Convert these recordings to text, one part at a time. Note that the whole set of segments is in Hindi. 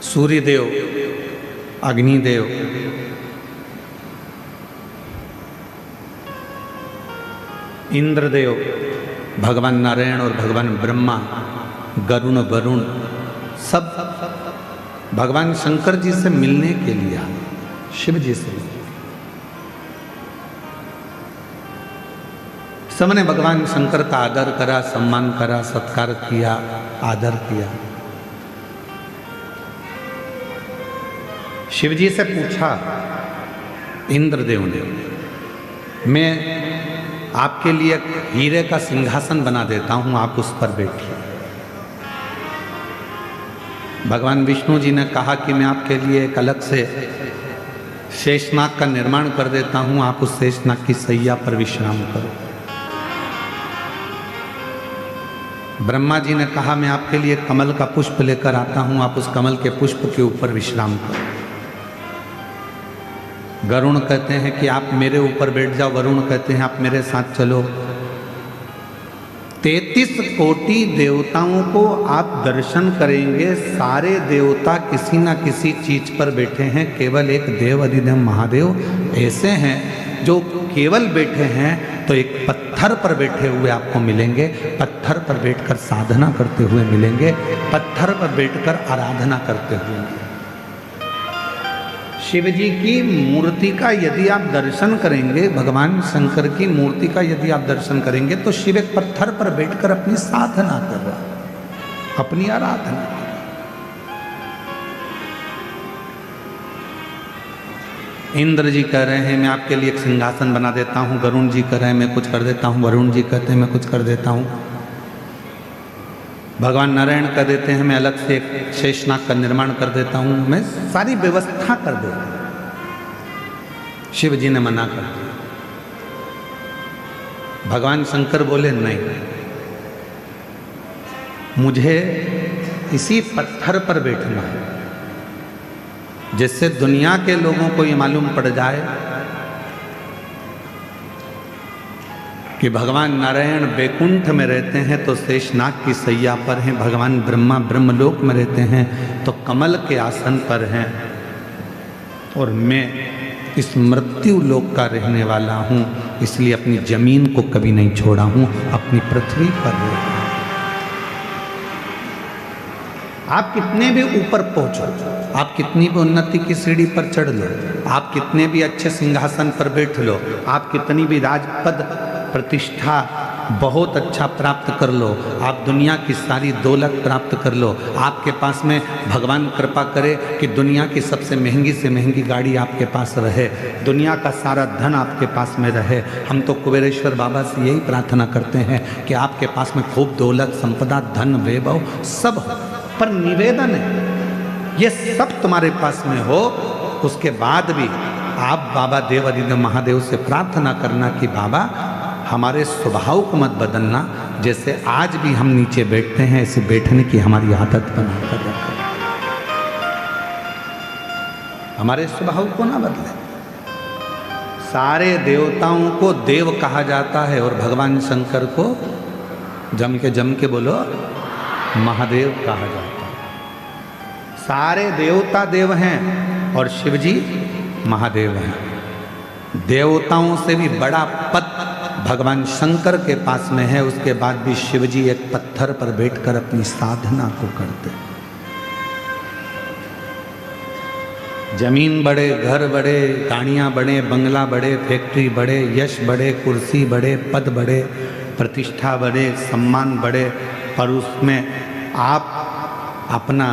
सूर्यदेव, अग्निदेव, इंद्रदेव, भगवान नारायण और भगवान ब्रह्मा, गरुण, वरुण, सब भगवान शंकर जी से मिलने के लिए आए, शिव जी से। सबने भगवान शंकर का आदर करा, सम्मान करा, सत्कार किया, आदर किया। शिव जी से पूछा इंद्रदेव ने, मैं आपके लिए हीरे का सिंहासन बना देता हूं, आप उस पर बैठिए। भगवान विष्णु जी ने कहा कि मैं आपके लिए एक अलग से शेषनाग का निर्माण कर देता हूं, आप उस शेषनाग की सैया पर विश्राम करो। ब्रह्मा जी ने कहा मैं आपके लिए कमल का पुष्प लेकर आता हूं, आप उस कमल के पुष्प के ऊपर विश्राम करो। गरुण कहते हैं कि आप मेरे ऊपर बैठ जाओ, वरुण कहते हैं आप मेरे साथ चलो। 33 कोटि देवताओं को आप दर्शन करेंगे, सारे देवता किसी ना किसी चीज पर बैठे हैं, केवल एक देव अधिदेव महादेव ऐसे हैं जो केवल बैठे हैं तो एक पत्थर पर बैठे हुए आपको मिलेंगे, पत्थर पर बैठकर साधना करते हुए मिलेंगे, पत्थर पर बैठकर आराधना करते हुए मिलेंगे। शिव जी की मूर्ति का यदि आप दर्शन करेंगे, भगवान शंकर की मूर्ति का यदि आप दर्शन करेंगे तो शिव एक पत्थर पर बैठकर अपनी साधना कर रहा, अपनी आराधना। इंद्र जी कह रहे हैं मैं आपके लिए एक सिंहासन बना देता हूँ, वरुण जी कह रहे हैं मैं कुछ कर देता हूँ, वरुण जी कहते हैं मैं कुछ कर देता हूँ, भगवान नारायण कह देते हैं मैं अलग से एक शेषनाग का निर्माण कर देता हूँ, मैं सारी व्यवस्था कर देता हूँ। शिव जी ने मना कर दिया। भगवान शंकर बोले नहीं, मुझे इसी पत्थर पर बैठना है, जिससे दुनिया के लोगों को ये मालूम पड़ जाए कि भगवान नारायण बैकुंठ में रहते हैं तो शेषनाग की सैया पर हैं, भगवान ब्रह्मा ब्रह्मलोक में रहते हैं तो कमल के आसन पर हैं, और मैं इस मृत्यु लोक का रहने वाला हूँ, इसलिए अपनी जमीन को कभी नहीं छोड़ा हूँ, अपनी पृथ्वी पर रहता हूँ। आप कितने भी ऊपर पहुँचो, आप कितनी भी उन्नति की सीढ़ी पर चढ़ लो, आप कितने भी अच्छे सिंहासन पर बैठ लो, आप कितनी भी राजपद प्रतिष्ठा बहुत अच्छा प्राप्त कर लो, आप दुनिया की सारी दौलत प्राप्त कर लो, आपके पास में भगवान कृपा करे कि दुनिया की सबसे महंगी से महंगी गाड़ी आपके पास रहे, दुनिया का सारा धन आपके पास में रहे। हम तो कुबेरेश्वर बाबा से यही प्रार्थना करते हैं कि आपके पास में खूब दौलत, संपदा, धन, वैभव सब हो, पर निवेदन है ये सब तुम्हारे पास में हो, उसके बाद भी आप बाबा देव अधिदेव महादेव से प्रार्थना करना कि बाबा हमारे स्वभाव को मत बदलना, जैसे आज भी हम नीचे बैठते हैं ऐसे बैठने की हमारी आदत बनाकर रखो, हमारे स्वभाव को ना बदले। सारे देवताओं को देव कहा जाता है और भगवान शंकर को जम के बोलो महादेव कहा जाता है। सारे देवता देव हैं और शिव जी महादेव हैं। देवताओं से भी बड़ा पद भगवान शंकर के पास में है, उसके बाद भी शिव जी एक पत्थर पर बैठकर अपनी साधना को करते। जमीन बढ़े, घर बढ़े, गाड़ियाँ बढ़े, बंगला बढ़े, फैक्ट्री बढ़े, यश बढ़े, कुर्सी बढ़े, पद बढ़े, प्रतिष्ठा बढ़े, सम्मान बढ़े, पर उसमें आप अपना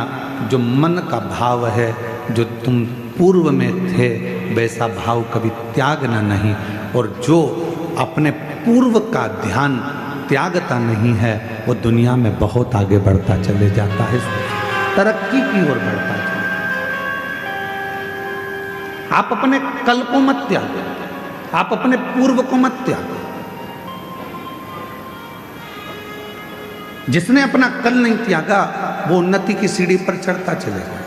जो मन का भाव है, जो तुम पूर्व में थे वैसा भाव कभी त्यागना नहीं, और जो अपने पूर्व का ध्यान त्यागता नहीं है वो दुनिया में बहुत आगे बढ़ता चले जाता है, तरक्की की ओर बढ़ता चले। आप अपने कल को मत त्यागो, आप अपने पूर्व को मत त्यागो। जिसने अपना कल नहीं त्यागा वो उन्नति की सीढ़ी पर चढ़ता चलेगा,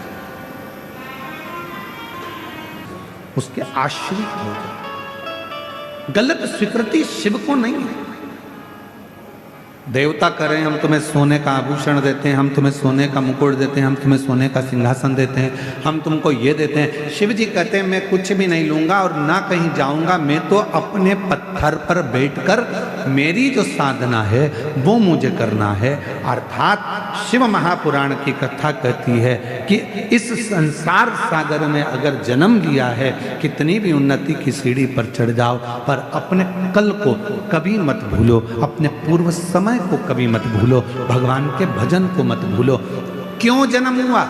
उसके आश्रित हो जाए। गलत स्वीकृति शिव को नहीं है। देवता करें हम तुम्हें सोने का आभूषण देते हैं, हम तुम्हें सोने का मुकुट देते हैं, हम तुम्हें सोने का सिंहासन देते हैं, हम तुमको ये देते हैं। शिव जी कहते हैं मैं कुछ भी नहीं लूंगा और ना कहीं जाऊंगा, मैं तो अपने पत्थर पर बैठकर मेरी जो साधना है वो मुझे करना है। अर्थात शिव महापुराण की कथा कहती है कि इस संसार सागर में अगर जन्म लिया है, कितनी भी उन्नति की सीढ़ी पर चढ़ जाओ, पर अपने कल को कभी मत भूलो, अपने पूर्व समय को कभी मत भूलो, भगवान के भजन को मत भूलो। क्यों जन्म हुआ?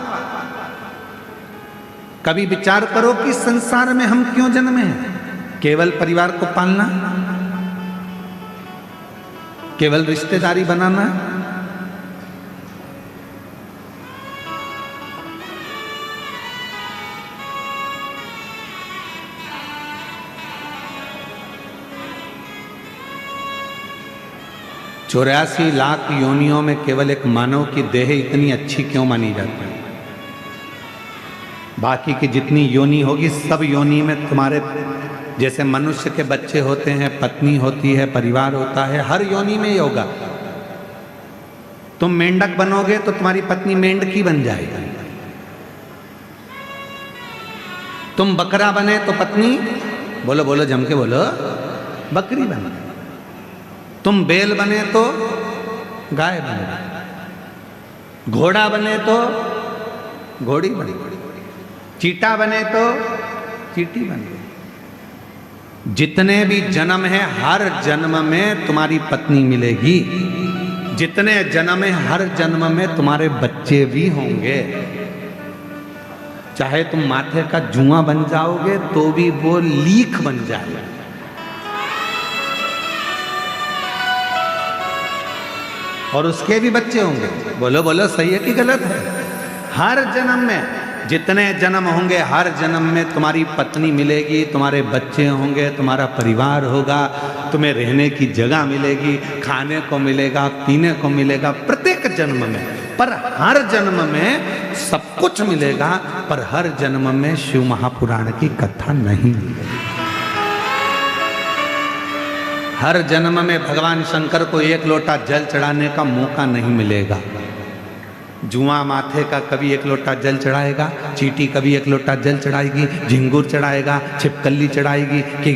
कभी विचार करो कि संसार में हम क्यों जन्मे हैं? केवल परिवार को पालना, केवल रिश्तेदारी बनाना, चौरासी लाख योनियों में केवल एक मानव की देह इतनी अच्छी क्यों मानी जाती है? बाकी की जितनी योनि होगी सब योनि में तुम्हारे जैसे मनुष्य के बच्चे होते हैं, पत्नी होती है, परिवार होता है, हर योनि में ये होगा। तुम मेंढक बनोगे तो तुम्हारी पत्नी मेंढकी बन जाएगी। तुम बकरा बने तो पत्नी, बोलो बोलो जम के बोलो, बकरी बन गई। तुम बैल बने तो गाय बन गई, घोड़ा बने तो घोड़ी बन गई, चीटा बने तो चीटी बन गई। जितने भी जन्म है हर जन्म में तुम्हारी पत्नी मिलेगी, जितने जन्म है हर जन्म में तुम्हारे बच्चे भी होंगे। चाहे तुम माथे का जुआ बन जाओगे तो भी वो लीख बन जाएगा। और उसके भी बच्चे होंगे। बोलो बोलो सही है कि गलत है? हर जन्म में जितने जन्म होंगे हर जन्म में तुम्हारी पत्नी मिलेगी, तुम्हारे बच्चे होंगे, तुम्हारा परिवार होगा, तुम्हें रहने की जगह मिलेगी, खाने को मिलेगा, पीने को मिलेगा प्रत्येक जन्म में। पर हर जन्म में सब कुछ मिलेगा, पर हर जन्म में शिव महापुराण की कथा नहीं मिलेगी। हर जन्म में भगवान शंकर को एक लोटा जल चढ़ाने का मौका नहीं मिलेगा। जुआ माथे का कभी एक लोटा जल चढ़ाएगा, चींटी कभी एक लोटा जल चढ़ाएगी, झिंगुर चढ़ाएगा, छिपकली चढ़ाएगी, कि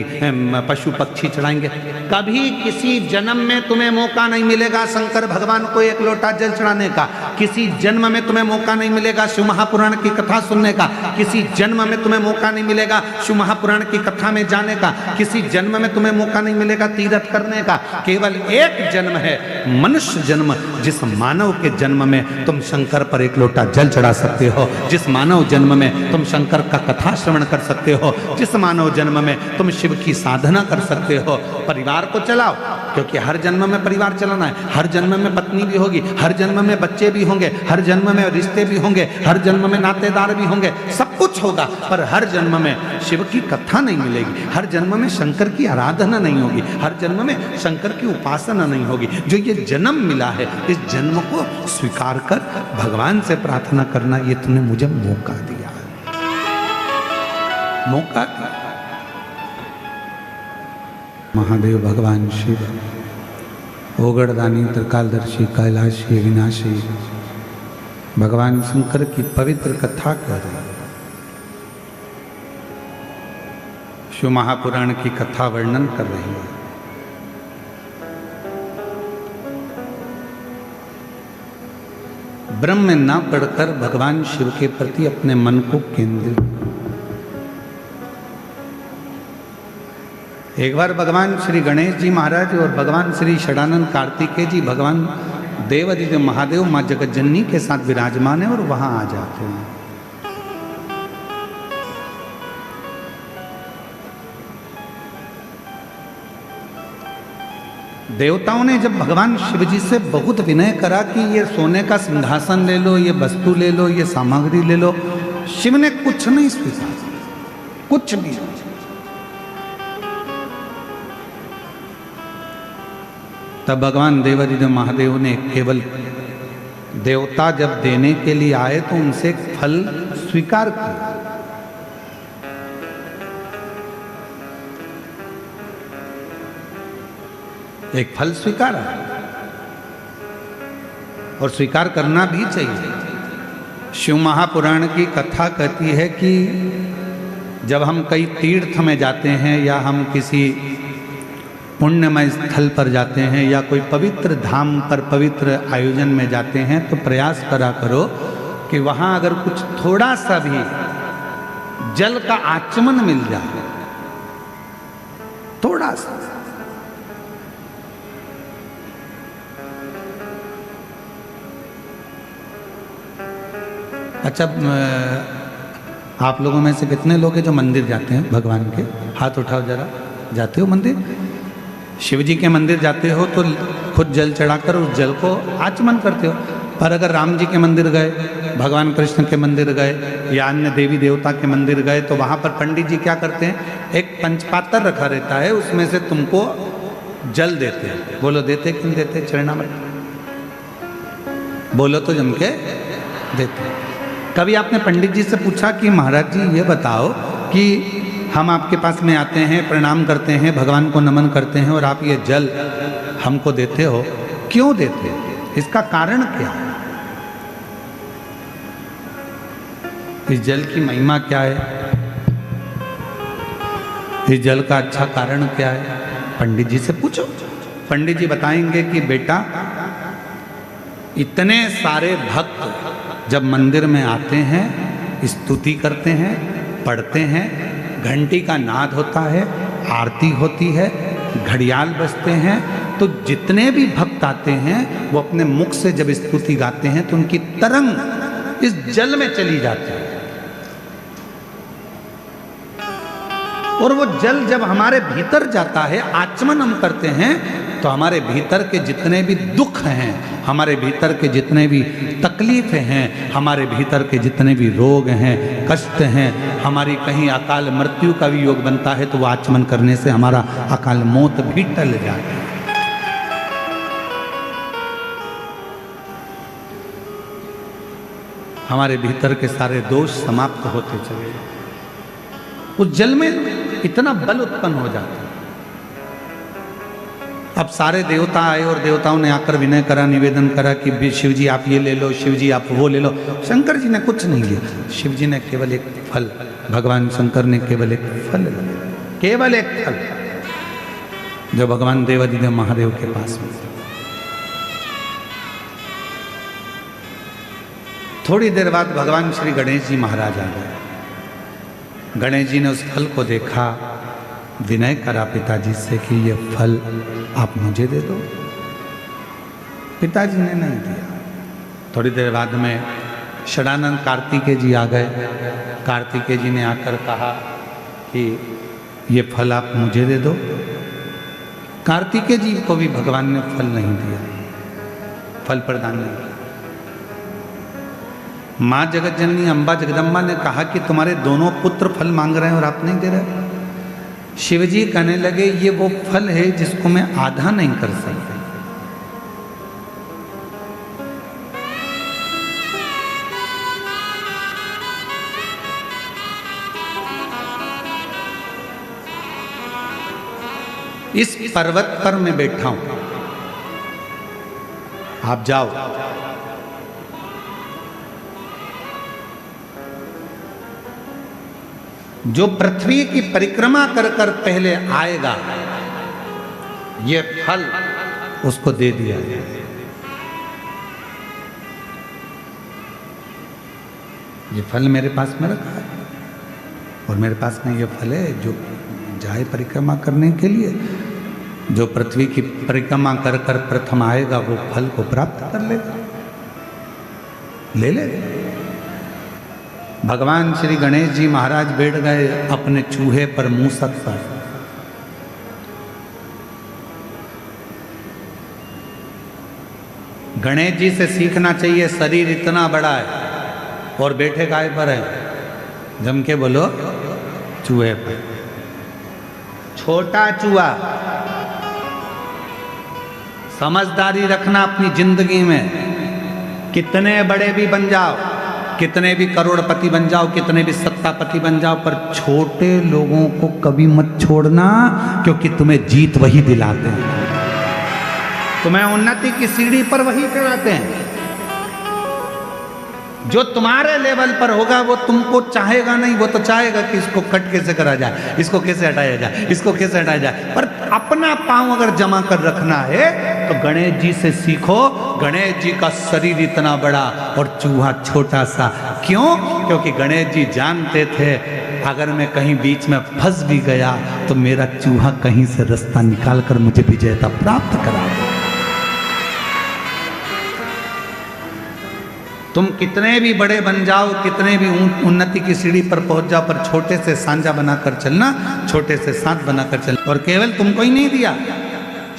पशु पक्षी चढ़ाएंगे। कभी किसी जन्म में तुम्हें मौका नहीं मिलेगा शंकर भगवान को एक लोटा जल चढ़ाने का। किसी जन्म में तुम्हें मौका नहीं मिलेगा शिव महापुराण की कथा सुनने का। किसी जन्म में तुम्हें मौका नहीं मिलेगा शिव महापुराण की कथा में जाने का। किसी जन्म में तुम्हें मौका नहीं मिलेगा तीर्थ करने का। केवल एक जन्म है मनुष्य जन्म, जिस मानव के जन्म में तुम शंकर पर एक लोटा जल चढ़ा सकते हो, जिस मानव जन्म में तुम शंकर का कथा श्रवण कर सकते हो, जिस मानव जन्म में तुम शिव की साधना कर सकते हो। परिवार को चलाओ, क्योंकि हर जन्म में परिवार चलाना है। हर जन्म में पत्नी भी होगी, हर जन्म में बच्चे भी होंगे, हर जन्म में रिश्ते भी होंगे, हर जन्म में नातेदार भी होंगे, सब कुछ होगा। पर हर जन्म में शिव की कथा नहीं मिलेगी, हर जन्म में शंकर की आराधना नहीं होगी, हर जन्म में शंकर की उपासना नहीं होगी। जो ये जन्म मिला है, इस जन्म को स्वीकार कर भगवान से प्रार्थना करना, ये तूने मुझे मौका दिया, मौका दिया। महादेव भगवान शिव ओगड़दानी त्रिकालदर्शी कैलाशी विनाशी भगवान शंकर की पवित्र कथा कर रहे हैं। शिव महापुराण की कथा वर्णन कर रहे हैं। ब्रह्म में ना पढ़कर भगवान शिव के प्रति अपने मन को केंद्रित। एक बार भगवान श्री गणेश जी महाराज और भगवान श्री षडानंद कार्तिकेय जी भगवान देवादिदेव महादेव माँ जगतजननी के साथ विराजमान है और वहां आ जाते हैं। देवताओं ने जब भगवान शिव जी से बहुत विनय करा कि ये सोने का सिंहासन ले लो, ये वस्तु ले लो, ये सामग्री ले लो, शिव ने कुछ नहीं स्वीकार, कुछ भी। तब भगवान देवादिदेव महादेव ने केवल देवता जब देने के लिए आए तो उनसे एक फल स्वीकार किया। एक फल स्वीकारा। और स्वीकार करना भी चाहिए। शिव महापुराण की कथा कहती है कि जब हम कई तीर्थ में जाते हैं या हम किसी पुण्यमय स्थल पर जाते हैं या कोई पवित्र धाम पर पवित्र आयोजन में जाते हैं तो प्रयास करा करो कि वहाँ अगर कुछ थोड़ा सा भी जल का आचमन मिल जाए, थोड़ा सा। अच्छा, आप लोगों में से कितने लोग हैं जो मंदिर जाते हैं भगवान के? हाथ उठाओ जरा। जाते हो मंदिर? शिव जी के मंदिर जाते हो तो खुद जल चढ़ाकर उस जल को आचमन करते हो। पर अगर राम जी के मंदिर गए, भगवान कृष्ण के मंदिर गए या अन्य देवी देवता के मंदिर गए तो वहाँ पर पंडित जी क्या करते हैं, एक पंचपात्र रखा रहता है, उसमें से तुमको जल देते हैं। बोलो देते क्यों देते? चरणामृत बोलो तो जम के देते। कभी आपने पंडित जी से पूछा कि महाराज जी ये बताओ कि हम आपके पास में आते हैं, प्रणाम करते हैं, भगवान को नमन करते हैं और आप ये जल हमको देते हो, क्यों देते हो? इसका कारण क्या है? इस जल की महिमा क्या है? इस जल का अच्छा कारण क्या है? पंडित जी से पूछो। पंडित जी बताएंगे कि बेटा, इतने सारे भक्त जब मंदिर में आते हैं, स्तुति करते हैं, पढ़ते हैं, घंटी का नाद होता है, आरती होती है, घड़ियाल बजते हैं, तो जितने भी भक्त आते हैं वो अपने मुख से जब स्तुति गाते हैं तो उनकी तरंग इस जल में चली जाती है। और वो जल जब हमारे भीतर जाता है, आचमन हम करते हैं, तो हमारे भीतर के जितने भी दुख हैं, हमारे भीतर के जितने भी तकलीफें हैं, हमारे भीतर के जितने भी रोग हैं, कष्ट हैं, हमारी कहीं अकाल मृत्यु का भी योग बनता है तो वो आचमन करने से हमारा अकाल मौत भी टल जाता है। हमारे भीतर के सारे दोष समाप्त होते चले जाते। उस जल में इतना बल उत्पन्न हो जाता है। अब सारे देवता आए और देवताओं ने आकर विनय करा, निवेदन करा कि शिव जी आप ये ले लो, शिव जी आप वो ले लो। शंकर जी ने कुछ नहीं लिया, शिव जी ने केवल एक फल, भगवान शंकर ने केवल एक फल लिया, केवल एक फल, जो भगवान देवाधिदेव महादेव के पास में। थोड़ी देर बाद भगवान श्री गणेश जी महाराज आ गए। गणेश जी ने उस फल को देखा, विनय करा पिताजी से कि ये फल आप मुझे दे दो। पिताजी ने नहीं दिया। थोड़ी देर बाद में षडानंद कार्तिकेय जी आ गए। कार्तिकेय जी ने आकर कहा कि ये फल आप मुझे दे दो। कार्तिकेय जी को भी भगवान ने फल नहीं दिया, फल प्रदान नहीं किया। माँ जगत जननी अम्बा जगदम्बा ने कहा कि तुम्हारे दोनों पुत्र फल मांग रहे हैं और आप नहीं दे रहे। शिवजी कहने लगे ये वो फल है जिसको मैं आधा नहीं कर सकता। इस पर्वत पर मैं बैठा हूं, आप जाओ। जो पृथ्वी की परिक्रमा कर कर पहले आएगा, ये फल उसको दे दिया जाए। ये फल मेरे पास में रखा है और मेरे पास में ये फल है जो जाए परिक्रमा करने के लिए। जो पृथ्वी की परिक्रमा कर कर प्रथम आएगा वो फल को प्राप्त कर लेगा, ले लेगा। भगवान श्री गणेश जी महाराज बैठ गए अपने चूहे पर, मूसक पर। गणेश जी से सीखना चाहिए, शरीर इतना बड़ा है और बैठे काय पर है? जम के बोलो, चूहे पर। छोटा चूहा। समझदारी रखना अपनी जिंदगी में। कितने बड़े भी बन जाओ, कितने भी करोड़पति बन जाओ, कितने भी सत्तापति बन जाओ, पर छोटे लोगों को कभी मत छोड़ना, क्योंकि तुम्हें जीत वही दिलाते हैं, तुम्हें उन्नति की सीढ़ी पर वही चढ़ाते हैं। जो तुम्हारे लेवल पर होगा वो तुमको चाहेगा नहीं, वो तो चाहेगा कि इसको कट कैसे करा जाए, इसको कैसे हटाया जाए, इसको कैसे हटाया जाए। पर अपना पांव अगर जमा कर रखना है तो गणेश जी से सीखो। गणेश जी का शरीर इतना बड़ा और चूहा छोटा सा। क्यों? क्योंकि गणेश जी जानते थे अगर मैं कहीं बीच में फंस भी गया तो मेरा चूहा कहीं से रास्ता निकाल कर मुझे विजेता प्राप्त करा। तुम कितने भी बड़े बन जाओ, कितने भी उन्नति की सीढ़ी पर पहुंच जाओ, पर छोटे से सांझा बनाकर चलना, छोटे से साथ बनाकर चलना। और केवल तुमको ही नहीं दिया,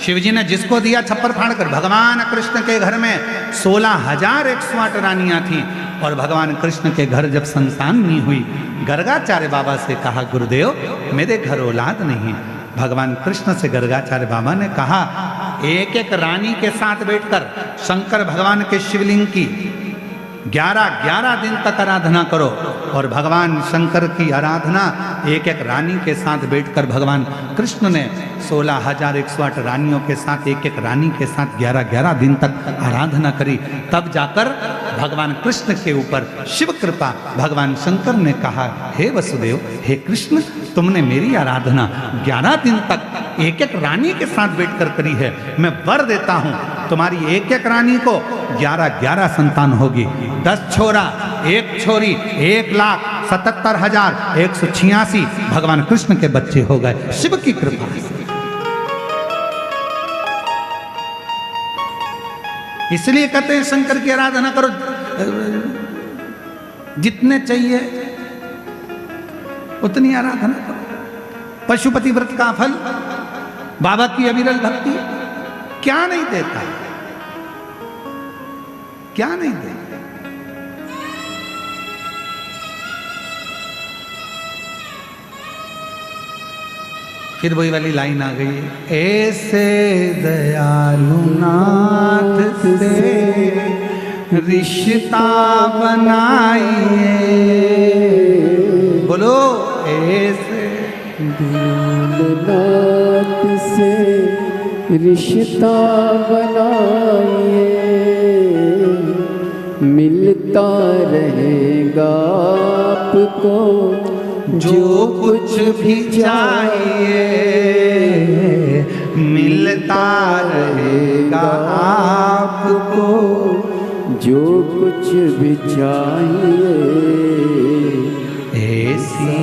शिवजी ने जिसको दिया छप्पर फाड़ कर। भगवान कृष्ण के घर में 16,108 रानियां थी और भगवान कृष्ण के घर जब संतान नहीं हुई, गर्गाचार्य बाबा से कहा गुरुदेव मेरे घर औलाद नहीं है। भगवान कृष्ण से गर्गाचार्य बाबा ने कहा एक एक रानी के साथ बैठकर शंकर भगवान के शिवलिंग की 11 दिन तक आराधना करो। और भगवान शंकर की आराधना एक एक रानी के साथ बैठकर भगवान कृष्ण ने 16,108 रानियों के साथ एक एक रानी के साथ 11 दिन तक आराधना करी। तब जाकर भगवान कृष्ण के ऊपर शिव कृपा, भगवान शंकर ने कहा हे वसुदेव, हे कृष्ण, तुमने मेरी आराधना 11 दिन तक एक एक रानी के साथ बैठकर करी है। मैं वर देता हूं तुम्हारी एक एक रानी को 11 संतान होगी। 10 छोरा 1 छोरी 1,77,186 भगवान कृष्ण के बच्चे हो गए शिव की कृपा। इसलिए कहते हैं शंकर की आराधना करो, जितने चाहिए उतनी आराधना करो। पशुपति व्रत का फल, बाबा की अविरल भक्ति क्या नहीं देता, क्या नहीं देता। फिर वही वाली लाइन आ गई, ऐसे दयालु नाथ से रिश्ता बनाइए। बोलो ऐसे दयालु नाथ से रिश्ता बनाइए, मिलता रहेगा आपको जो कुछ भी चाहिए, मिलता रहेगा आपको जो कुछ भी चाहिए। ऐसी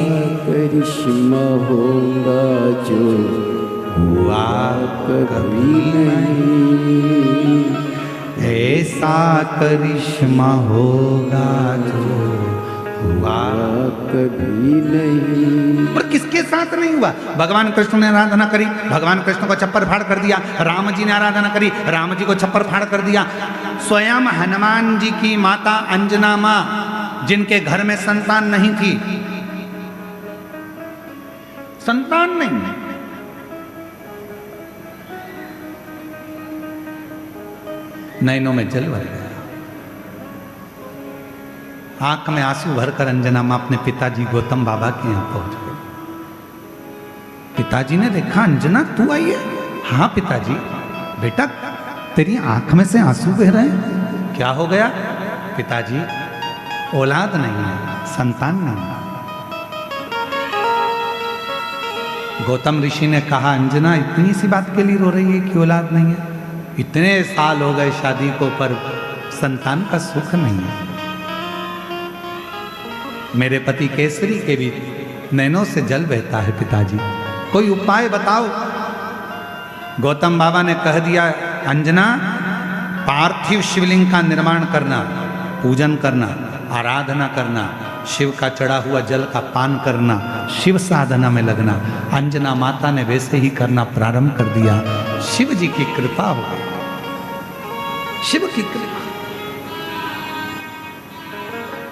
करिश्मा होगा जो हुआ कभी नहीं, ऐसा करिश्मा होगा जो हुआ कभी नहीं। और किसके साथ नहीं हुआ? भगवान कृष्ण ने आराधना करी, भगवान कृष्ण को छप्पर फाड़ कर दिया। राम जी ने आराधना करी, राम जी को छप्पर फाड़ कर दिया। स्वयं हनुमान जी की माता अंजना मां, जिनके घर में संतान नहीं थी, संतान नहीं, नैनों में जल भर गया, आंख में आंसू भरकर अंजना मां अपने पिताजी गौतम बाबा के यहां पहुंच गई। पिताजी ने देखा, अंजना तू आई है? हाँ पिताजी। बेटा तेरी आंख में से आंसू बह रहे हैं, क्या हो गया? पिताजी औलाद नहीं है, संतान नहीं है। गौतम ऋषि ने कहा, अंजना इतनी सी बात के लिए रो रही है कि औलाद नहीं है? इतने साल हो गए शादी को पर संतान का सुख नहीं है। मेरे पति केसरी के भी नैनों से जल बहता है पिताजी, कोई उपाय बताओ। गौतम बाबा ने कह दिया, अंजना पार्थिव शिवलिंग का निर्माण करना, पूजन करना, आराधना करना, शिव का चढ़ा हुआ जल का पान करना, शिव साधना में लगना। अंजना माता ने वैसे ही करना प्रारंभ कर दिया। शिव जी की कृपा हो गई, शिव की कृपा,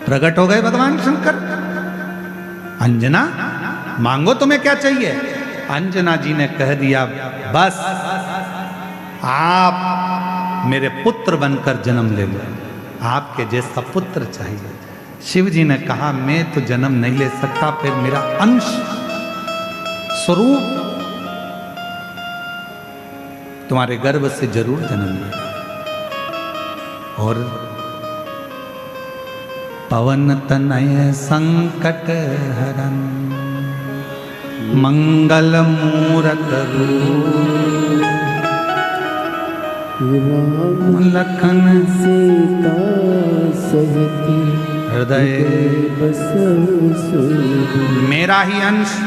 प्रकट हो गए भगवान शंकर। अंजना मांगो तुम्हें क्या चाहिए? अंजना जी ने कह दिया, बस आप मेरे पुत्र बनकर जन्म ले लो, आपके जैसा पुत्र चाहिए। शिव जी ने कहा, मैं तो जन्म नहीं ले सकता, फिर मेरा अंश स्वरूप तुम्हारे गर्भ से जरूर जन्म लेगा। और पवन तनय संकट हरन मंगल मूरत रूप राम लखन सीता सहित हृदय बसहु सोई। मेरा ही अंश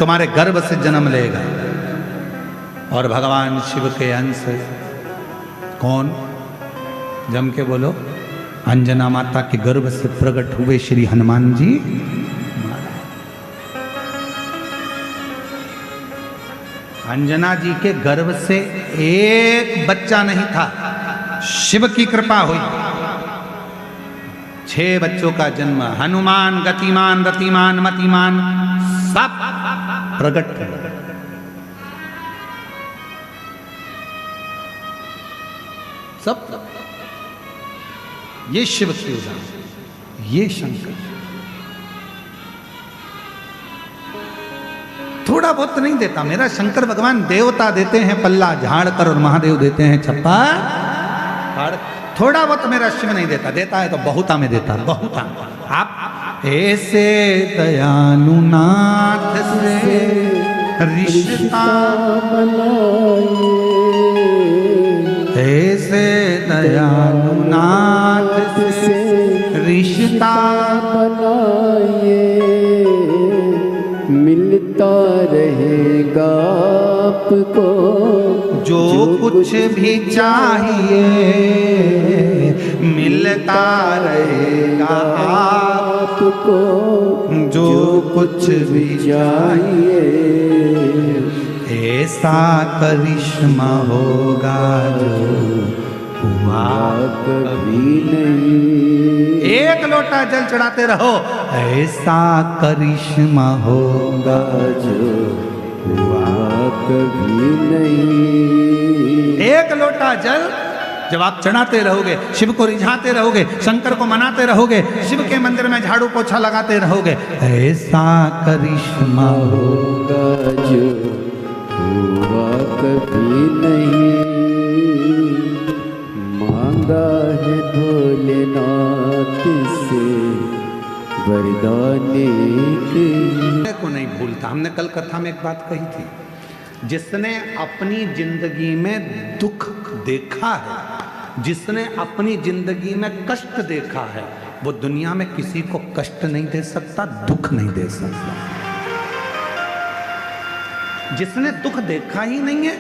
तुम्हारे गर्भ से जन्म लेगा। और भगवान शिव के अंश कौन? जम के बोलो। अंजना माता के गर्भ से प्रकट हुए श्री हनुमान जी। अंजना जी के गर्भ से एक बच्चा नहीं था, शिव की कृपा हुई 6 बच्चों का जन्म। हनुमान, गतिमान, रतिमान, मतिमान सब प्रकट कर। सब ये शिव की उदाहरण, ये शंकर। थोड़ा बहुत नहीं देता मेरा शंकर भगवान। देवता देते हैं पल्ला झाड़ कर और महादेव देते हैं छप्पा फाड़। थोड़ा बहुत मेरा शिव नहीं देता, देता है तो बहुता में देता, बहुता। आप ऐसे दयालुनाथ से रिश्ता ऐसे दयालुनाथ से रिश्ता बनाइए, मिलता रहेगा आपको जो कुछ भी चाहिए, मिलता रहेगा आपको जो कुछ भी चाहिए। ऐसा करिश्मा होगा जो हुआ कभी नहीं। एक लोटा जल चढ़ाते रहो। ऐसा करिश्मा होगा जो हुआ कभी नहीं। एक लोटा जल जब आप चढ़ाते रहोगे, शिव को रिझाते रहोगे, शंकर को मनाते रहोगे, शिव के मंदिर में झाड़ू पोछा लगाते रहोगे, ऐसा करिश्मा होगा जो हुआ कभी नहीं। मांगा है भोलेनाथ से वरदान को नहीं भूलता। हमने कल कथा में एक बात कही थी, जिसने अपनी जिंदगी में दुख देखा है, जिसने अपनी जिंदगी में कष्ट देखा है, वो दुनिया में किसी को कष्ट नहीं दे सकता, दुख नहीं दे सकता। जिसने दुख देखा ही नहीं है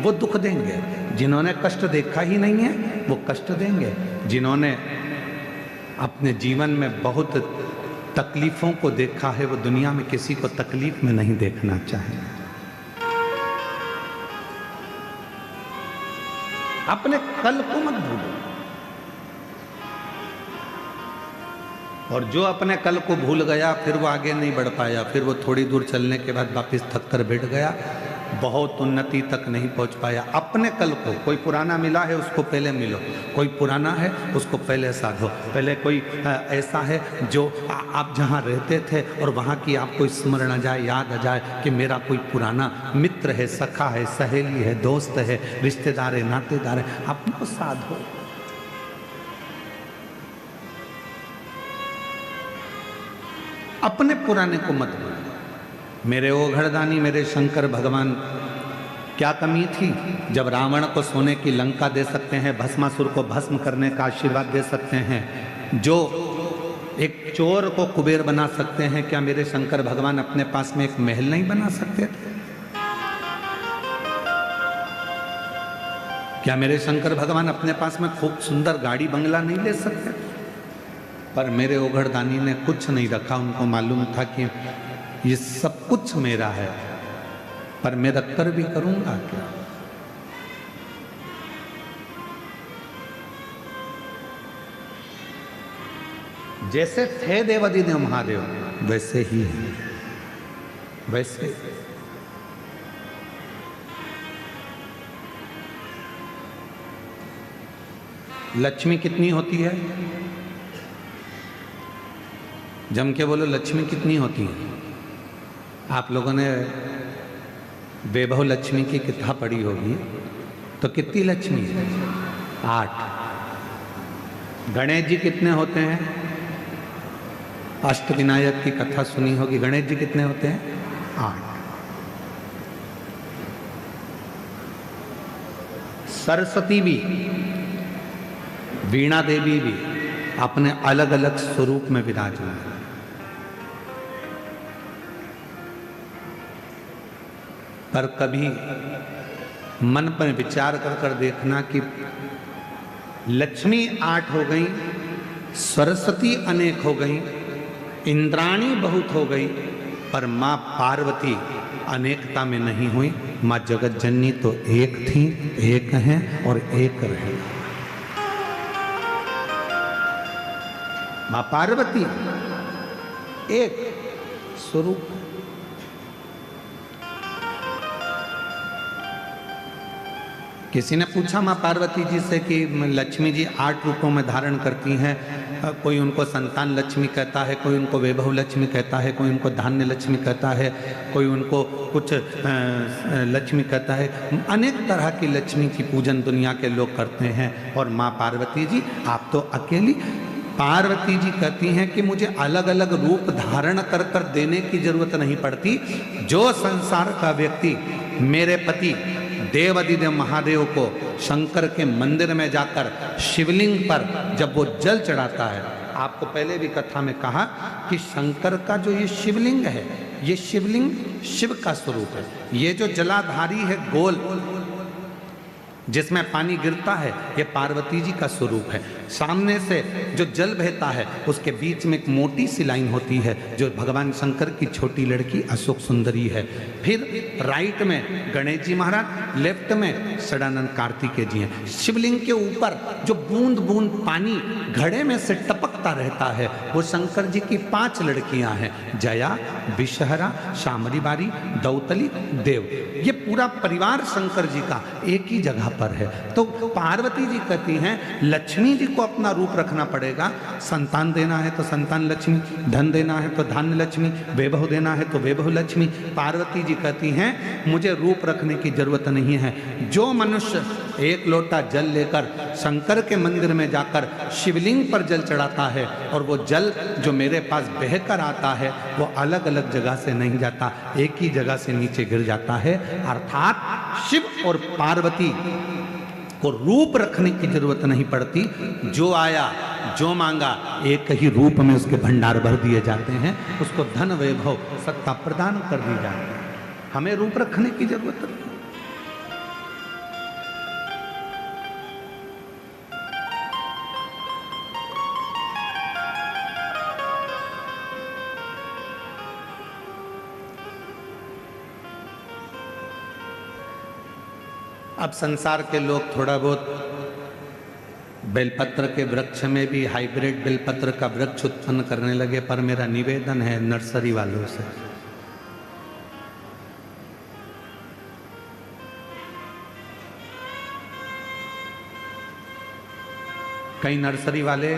वो दुख देंगे, जिन्होंने कष्ट देखा ही नहीं है वो कष्ट देंगे, जिन्होंने अपने जीवन में बहुत तकलीफों को देखा है वो दुनिया में किसी को तकलीफ में नहीं देखना चाहेंगे। अपने कल को मत भूलो। और जो अपने कल को भूल गया फिर वो आगे नहीं बढ़ पाया, फिर वो थोड़ी दूर चलने के बाद वापस थक कर बैठ गया, बहुत उन्नति तक नहीं पहुंच पाया। अपने कल को, कोई पुराना मिला है उसको पहले मिलो, कोई पुराना है उसको पहले साधो। पहले कोई ऐसा है जो आप जहाँ रहते थे और वहाँ की आपको स्मरण आ जाए, याद आ जाए कि मेरा कोई पुराना मित्र है, सखा है, सहेली है, दोस्त है, रिश्तेदार है, नातेदार है, अपना साधो। अपने पुराने को मत भूलो। मेरे ओघड़दानी, मेरे शंकर भगवान, क्या कमी थी जब रावण को सोने की लंका दे सकते हैं, भस्मासुर को भस्म करने का आशीर्वाद दे सकते हैं, जो एक चोर को कुबेर बना सकते हैं, क्या मेरे शंकर भगवान अपने पास में एक महल नहीं बना सकते थे? क्या मेरे शंकर भगवान अपने पास में खूब सुंदर गाड़ी बंगला नहीं ले सकते? पर मेरे ओघड़दानी ने कुछ नहीं रखा। उनको मालूम था कि ये सब कुछ मेरा है, पर मैं रखकर भी करूंगा क्या? जैसे थे देवादिदेव महादेव वैसे ही है, वैसे। लक्ष्मी कितनी होती है? जम के बोलो, लक्ष्मी कितनी होती है? आप लोगों ने वैभव लक्ष्मी की किताब पढ़ी होगी, तो कितनी लक्ष्मी है? 8। गणेश जी कितने होते हैं? अष्टविनायक की कथा सुनी होगी। गणेश जी कितने होते हैं? 8। सरस्वती भी, वीणा देवी भी अपने अलग अलग स्वरूप में विराजमान है। पर कभी मन पर विचार कर कर देखना कि लक्ष्मी 8 हो गई, सरस्वती अनेक हो गई, इंद्राणी बहुत हो गई, पर मां पार्वती अनेकता में नहीं हुई। मां जगत जननी तो एक थी, एक हैं और एक रहेगा। मां पार्वती एक स्वरूप। किसी ने पूछा मां पार्वती जी से कि लक्ष्मी जी 8 रूपों में धारण करती हैं, कोई उनको संतान लक्ष्मी कहता है, कोई उनको वैभव लक्ष्मी कहता है, कोई उनको धान्य लक्ष्मी कहता है, कोई उनको कुछ लक्ष्मी कहता है। अनेक तरह की लक्ष्मी की पूजन दुनिया के लोग करते हैं। और मां पार्वती जी आप तो अकेली। पार्वती जी कहती हैं कि मुझे अलग अलग रूप धारण कर कर देने की जरूरत नहीं पड़ती। जो संसार का व्यक्ति मेरे पति देवादिदेव महादेव को शंकर के मंदिर में जाकर शिवलिंग पर जब वो जल चढ़ाता है, आपको पहले भी कथा में कहा कि शंकर का जो ये शिवलिंग है, ये शिवलिंग शिव का स्वरूप है। ये जो जलाधारी है गोल जिसमें पानी गिरता है, ये पार्वती जी का स्वरूप है। सामने से जो जल बहता है उसके बीच में एक मोटी सी लाइन होती है जो भगवान शंकर की छोटी लड़की अशोक सुंदरी है। फिर राइट में गणेश जी महाराज, लेफ्ट में सदानंद कार्तिकेय जी हैं। शिवलिंग के ऊपर जो बूंद बूंद पानी घड़े में से टपकता रहता है वो शंकर जी की 5 लड़कियां हैं, जया, विषहरा, शामरी बारी, दौतली, देव। ये पूरा परिवार शंकर जी का एक ही जगह पर है। तो पार्वती जी कहती हैं लक्ष्मी जी को अपना रूप रखना पड़ेगा। संतान देना है तो संतान लक्ष्मी, धन देना है तो धान्य लक्ष्मी, वैभव देना है तो वैभव लक्ष्मी। पार्वती जी कहती हैं मुझे रूप रखने की जरूरत नहीं है। जो मनुष्य एक लोटा जल लेकर शंकर के मंदिर में जाकर शिवलिंग पर जल चढ़ाता है और वो जल जो मेरे पास बहकर आता है वो अलग अलग जगह से नहीं जाता, एक ही जगह से नीचे गिर जाता है। अर्थात शिव और पार्वती को रूप रखने की जरूरत नहीं पड़ती। जो आया जो मांगा एक ही रूप में उसके भंडार भर दिए जाते हैं, उसको धन वैभव सत्ता प्रदान कर दी जाती है। हमें रूप रखने की जरूरत नहीं। अब संसार के लोग थोड़ा बहुत बेलपत्र के वृक्ष में भी हाइब्रिड बेलपत्र का वृक्ष उत्पन्न करने लगे। पर मेरा निवेदन है नर्सरी वालों से, कई नर्सरी वाले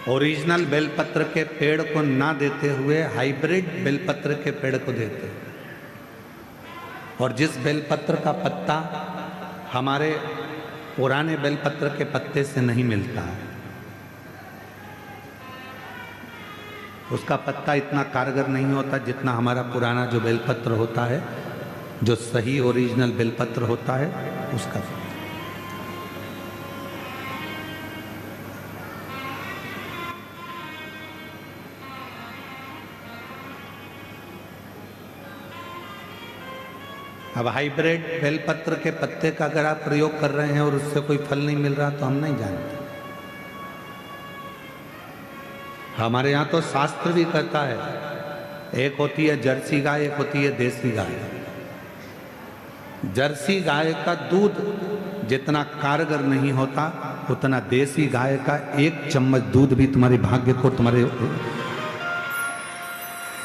ओरिजिनल बेलपत्र के पेड़ को ना देते हुए हाइब्रिड बेलपत्र के पेड़ को देते हैं। और जिस बेलपत्र का पत्ता हमारे पुराने बेलपत्र के पत्ते से नहीं मिलता है, उसका पत्ता इतना कारगर नहीं होता जितना हमारा पुराना जो बेलपत्र होता है, जो सही ओरिजिनल बेलपत्र होता है उसका। अब हाइब्रिड बेलपत्र के पत्ते का अगर आप प्रयोग कर रहे हैं और उससे कोई फल नहीं मिल रहा तो हम नहीं जानते। हमारे यहाँ तो शास्त्र भी कहता है, एक होती है जर्सी गाय, एक होती है देसी गाय। जर्सी गाय का दूध जितना कारगर नहीं होता उतना देसी गाय का 1 चम्मच दूध भी तुम्हारे भाग्य को, तुम्हारे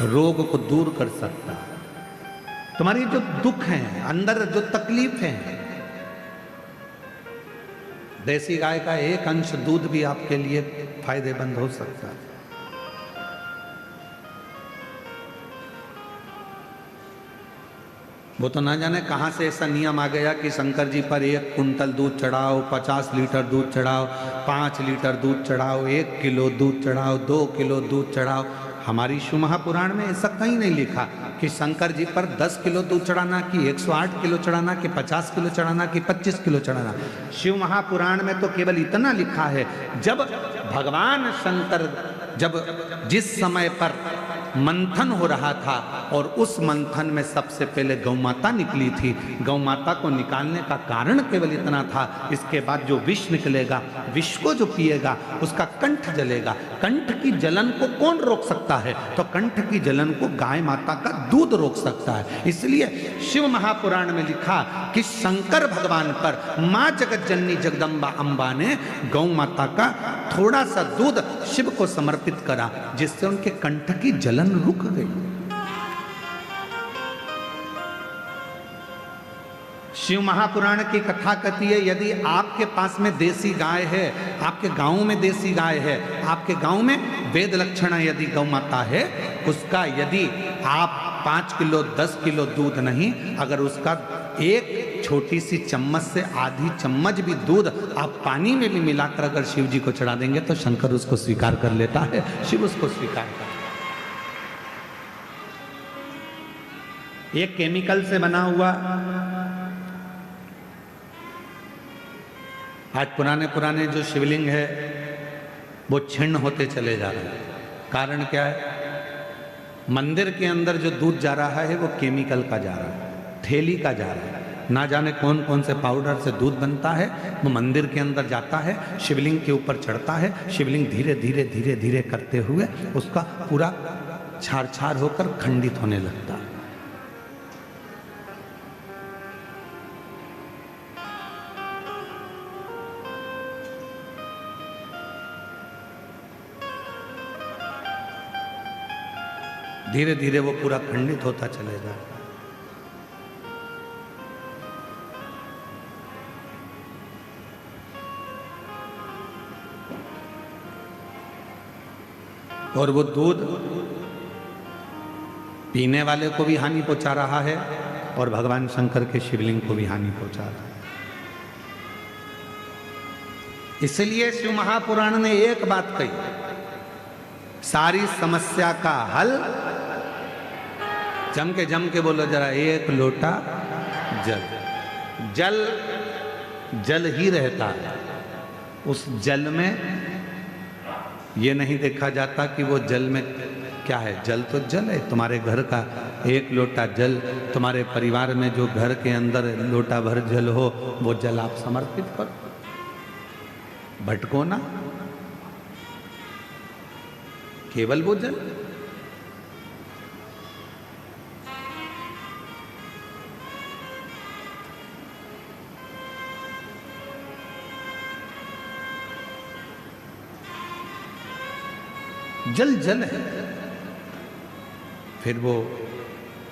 रोग को दूर कर सकता है। तुम्हारी जो दुख हैं, अंदर जो तकलीफ है, देसी गाय का 1 अंश दूध भी आपके लिए फायदेमंद हो सकता है। वो तो ना जाने कहाँ से ऐसा नियम आ गया कि शंकर जी पर 1 कुंतल दूध चढ़ाओ, 50 लीटर दूध चढ़ाओ, 5 लीटर दूध चढ़ाओ, 1 किलो दूध चढ़ाओ, 2 किलो दूध चढ़ाओ। हमारी शिव महापुराण में ऐसा कहीं नहीं लिखा कि शंकर जी पर 10 किलो दूध चढ़ाना, कि 108 किलो चढ़ाना, कि 50 किलो चढ़ाना, कि 25 किलो चढ़ाना। शिव महापुराण में तो केवल इतना लिखा है, जब भगवान शंकर जिस समय पर मंथन हो रहा था और उस मंथन में सबसे पहले गौ माता निकली थी, गौ माता को निकालने का कारण केवल इतना था। इसके बाद जो विष निकलेगा, विष को जो पिएगा उसका कंठ जलेगा। कंठ की जलन को कौन रोक सकता है? तो कंठ की जलन को गाय माता का दूध रोक सकता है। इसलिए शिव महापुराण में लिखा कि शंकर भगवान पर माँ जगत जननी जगदम्बा अम्बा ने गौ माता का थोड़ा सा दूध शिव को समर्पित करा, जिससे उनके कंठ की जलन रुक गई। शिव महापुराण की कथा कहती है, यदि आपके पास में देसी गाय है, आपके गांव में देसी गाय है, आपके गांव में वेद लक्षणा यदि गौ माता है, उसका यदि आप 5 किलो 10 किलो दूध नहीं, अगर उसका एक छोटी सी चम्मच से आधी चम्मच भी दूध आप पानी में भी मिलाकर अगर शिव जी को चढ़ा देंगे तो शंकर उसको स्वीकार कर लेता है, शिव उसको स्वीकार करता है। ये केमिकल से बना हुआ, आज पुराने जो शिवलिंग है वो छिन्न होते चले जा रहे हैं। कारण क्या है? मंदिर के अंदर जो दूध जा रहा है वो केमिकल का जा रहा है, थैली का जा रहा है। ना जाने कौन कौन से पाउडर से दूध बनता है, वो मंदिर के अंदर जाता है, शिवलिंग के ऊपर चढ़ता है। शिवलिंग धीरे धीरे धीरे धीरे करते हुए उसका पूरा छार छार होकर खंडित होने लगता है। धीरे धीरे वो पूरा खंडित होता चलेगा। और वो दूध पीने वाले को भी हानि पहुंचा रहा है और भगवान शंकर के शिवलिंग को भी हानि पहुंचा रहा है। इसलिए शिव महापुराण ने एक बात कही, सारी समस्या का हल, जम के बोलो जरा, 1 लोटा जल। जल जल ही रहता है। उस जल में ये नहीं देखा जाता कि वो जल में क्या है। जल तो जल है। तुम्हारे घर का 1 लोटा जल, तुम्हारे परिवार में जो घर के अंदर लोटा भर जल हो, वो जल आप समर्पित करो, भटको ना, केवल वो जल। जल जल है। फिर वो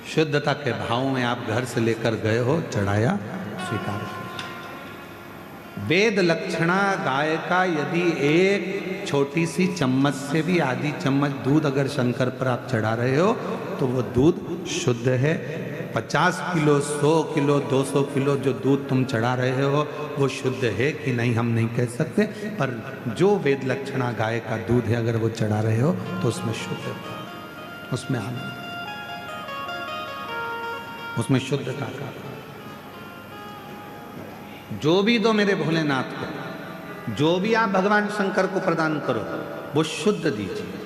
शुद्धता के भाव में आप घर से लेकर गए हो, चढ़ाया, स्वीकार किया। वेद लक्षणा गाय का यदि एक छोटी सी चम्मच से भी आधी चम्मच दूध अगर शंकर पर आप चढ़ा रहे हो तो वो दूध शुद्ध है। 50 किलो 100 किलो 200 किलो जो दूध तुम चढ़ा रहे हो वो शुद्ध है कि नहीं हम नहीं कह सकते, पर जो वेद लक्षणा गाय का दूध है अगर वो चढ़ा रहे हो तो उसमें शुद्ध है, उसमें आनंद, उसमें शुद्धता का। जो भी दो मेरे भोलेनाथ को, जो भी आप भगवान शंकर को प्रदान करो वो शुद्ध दीजिए।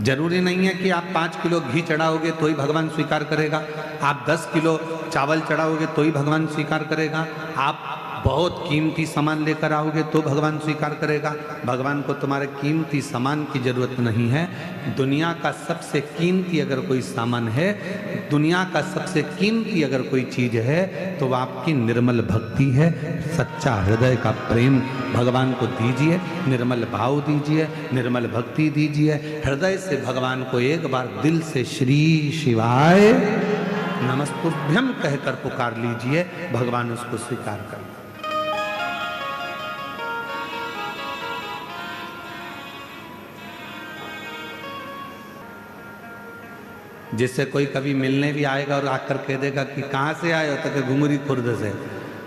जरूरी नहीं है कि आप 5 किलो घी चढ़ाओगे तो ही भगवान स्वीकार करेगा, आप 10 किलो चावल चढ़ाओगे तो ही भगवान स्वीकार करेगा, आप बहुत कीमती सामान लेकर आओगे तो भगवान स्वीकार करेगा। भगवान को तुम्हारे कीमती सामान की जरूरत नहीं है। दुनिया का सबसे कीमती अगर कोई सामान है, दुनिया का सबसे कीमती अगर कोई चीज है तो वह आपकी निर्मल भक्ति है, सच्चा हृदय का प्रेम भगवान को दीजिए, निर्मल भाव दीजिए, निर्मल भक्ति दीजिए। हृदय से भगवान को एक बार दिल से श्री शिवाय नमस्तुभ्यम कहकर पुकार लीजिए, भगवान उसको स्वीकार कर। जिससे कोई कभी मिलने भी आएगा और आकर कह देगा कि कहाँ से आए हो, तो कि घुंगरी खुर्द से,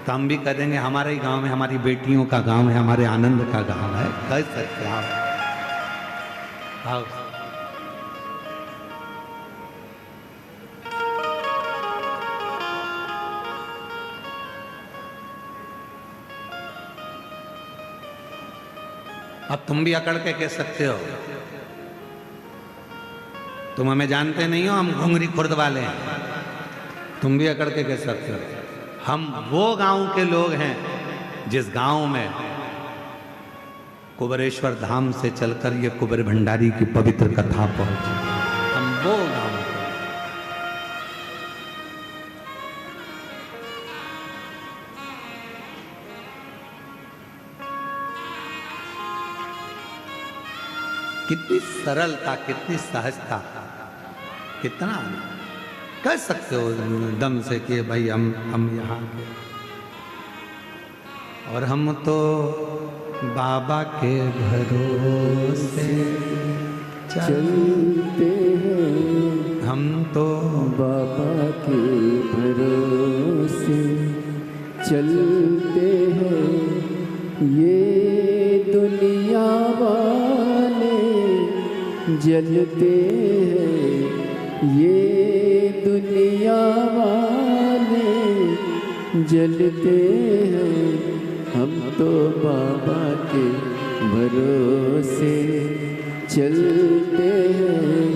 तो हम भी कह देंगे हमारे ही गांव में, हमारी बेटियों का गांव है, हमारे आनंद का गांव है। कह सकते आओ आओ। अब तुम भी अकड़ के कह सकते हो, तुम हमें जानते नहीं हो, हम घुंगरी खुर्द वाले हैं। तुम भी अकड़ के कह सकते हो। हम वो गांव के लोग हैं जिस गांव में कुबेरेश्वर धाम से चलकर ये कुबेर भंडारी की पवित्र कथा पहुंची। हम वो गांव के। कितनी सरलता, कितनी सहजता, कितना कह सकते हो दम से कि भाई हम यहाँ के, और हम तो बाबा के भरोसे चलते हैं, हम तो बाबा के भरोसे चलते हैं। ये दुनिया वाले जलते हैं, ये दुनिया वाले जलते हैं। हम तो बाबा के भरोसे चलते हैं,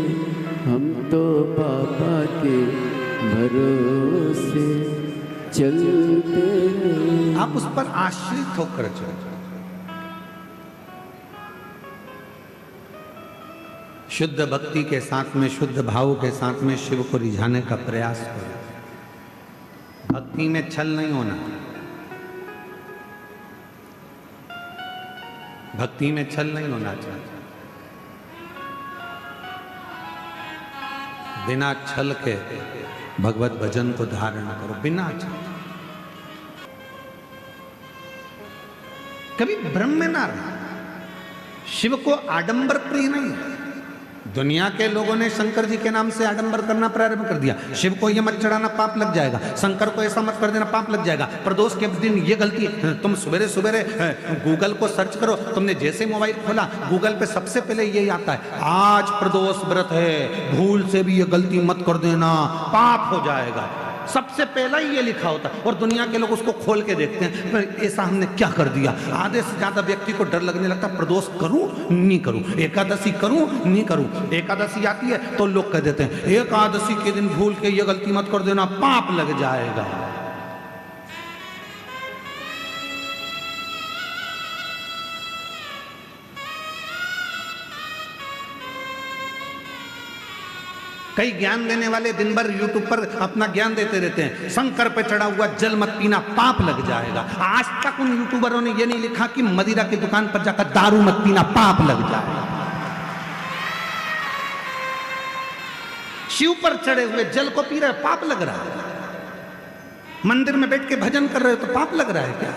हम तो बाबा के भरोसे चलते हैं। आप उस पर आश्रित होकर चलो। शुद्ध भक्ति के साथ में, शुद्ध भाव के साथ में शिव को रिझाने का प्रयास करो। भक्ति में छल नहीं होना, भक्ति में छल नहीं होना चाहिए। बिना छल के भगवत भजन को धारण करो, बिना छल। कभी भ्रम में ना रहो। शिव को आडंबर प्रिय नहीं है। दुनिया के लोगों ने शंकर जी के नाम से आडंबर करना प्रारंभ कर दिया। शिव को ये मत चढ़ाना, पाप लग जाएगा। शंकर को ऐसा मत कर देना, पाप लग जाएगा। प्रदोष के दिन ये गलती, तुम सवेरे सवेरे गूगल को सर्च करो, तुमने जैसे मोबाइल खोला गूगल पे सबसे पहले यही आता है, आज प्रदोष व्रत है, भूल से भी ये गलती मत कर देना, पाप हो जाएगा। सबसे पहला ही ये लिखा होता है, और दुनिया के लोग उसको खोल के देखते हैं, पर ऐसा हमने क्या कर दिया। आधे से ज्यादा व्यक्ति को डर लगने लगता, प्रदोष करूं नहीं करूं, एकादशी करूं नहीं करूं। एकादशी आती है तो लोग कह देते हैं एकादशी के दिन भूल के ये गलती मत कर देना, पाप लग जाएगा। कई ज्ञान देने वाले दिन भर यूट्यूब पर अपना ज्ञान देते रहते हैं, शंकर पे चढ़ा हुआ जल मत पीना, पाप लग जाएगा। आज तक उन यूट्यूबरों ने ये नहीं लिखा कि मदिरा की दुकान पर जाकर दारू मत पीना, पाप लग जाएगा। शिव पर चढ़े हुए जल को पी रहे, पाप लग रहा है। मंदिर में बैठ के भजन कर रहे हो तो पाप लग रहा है क्या?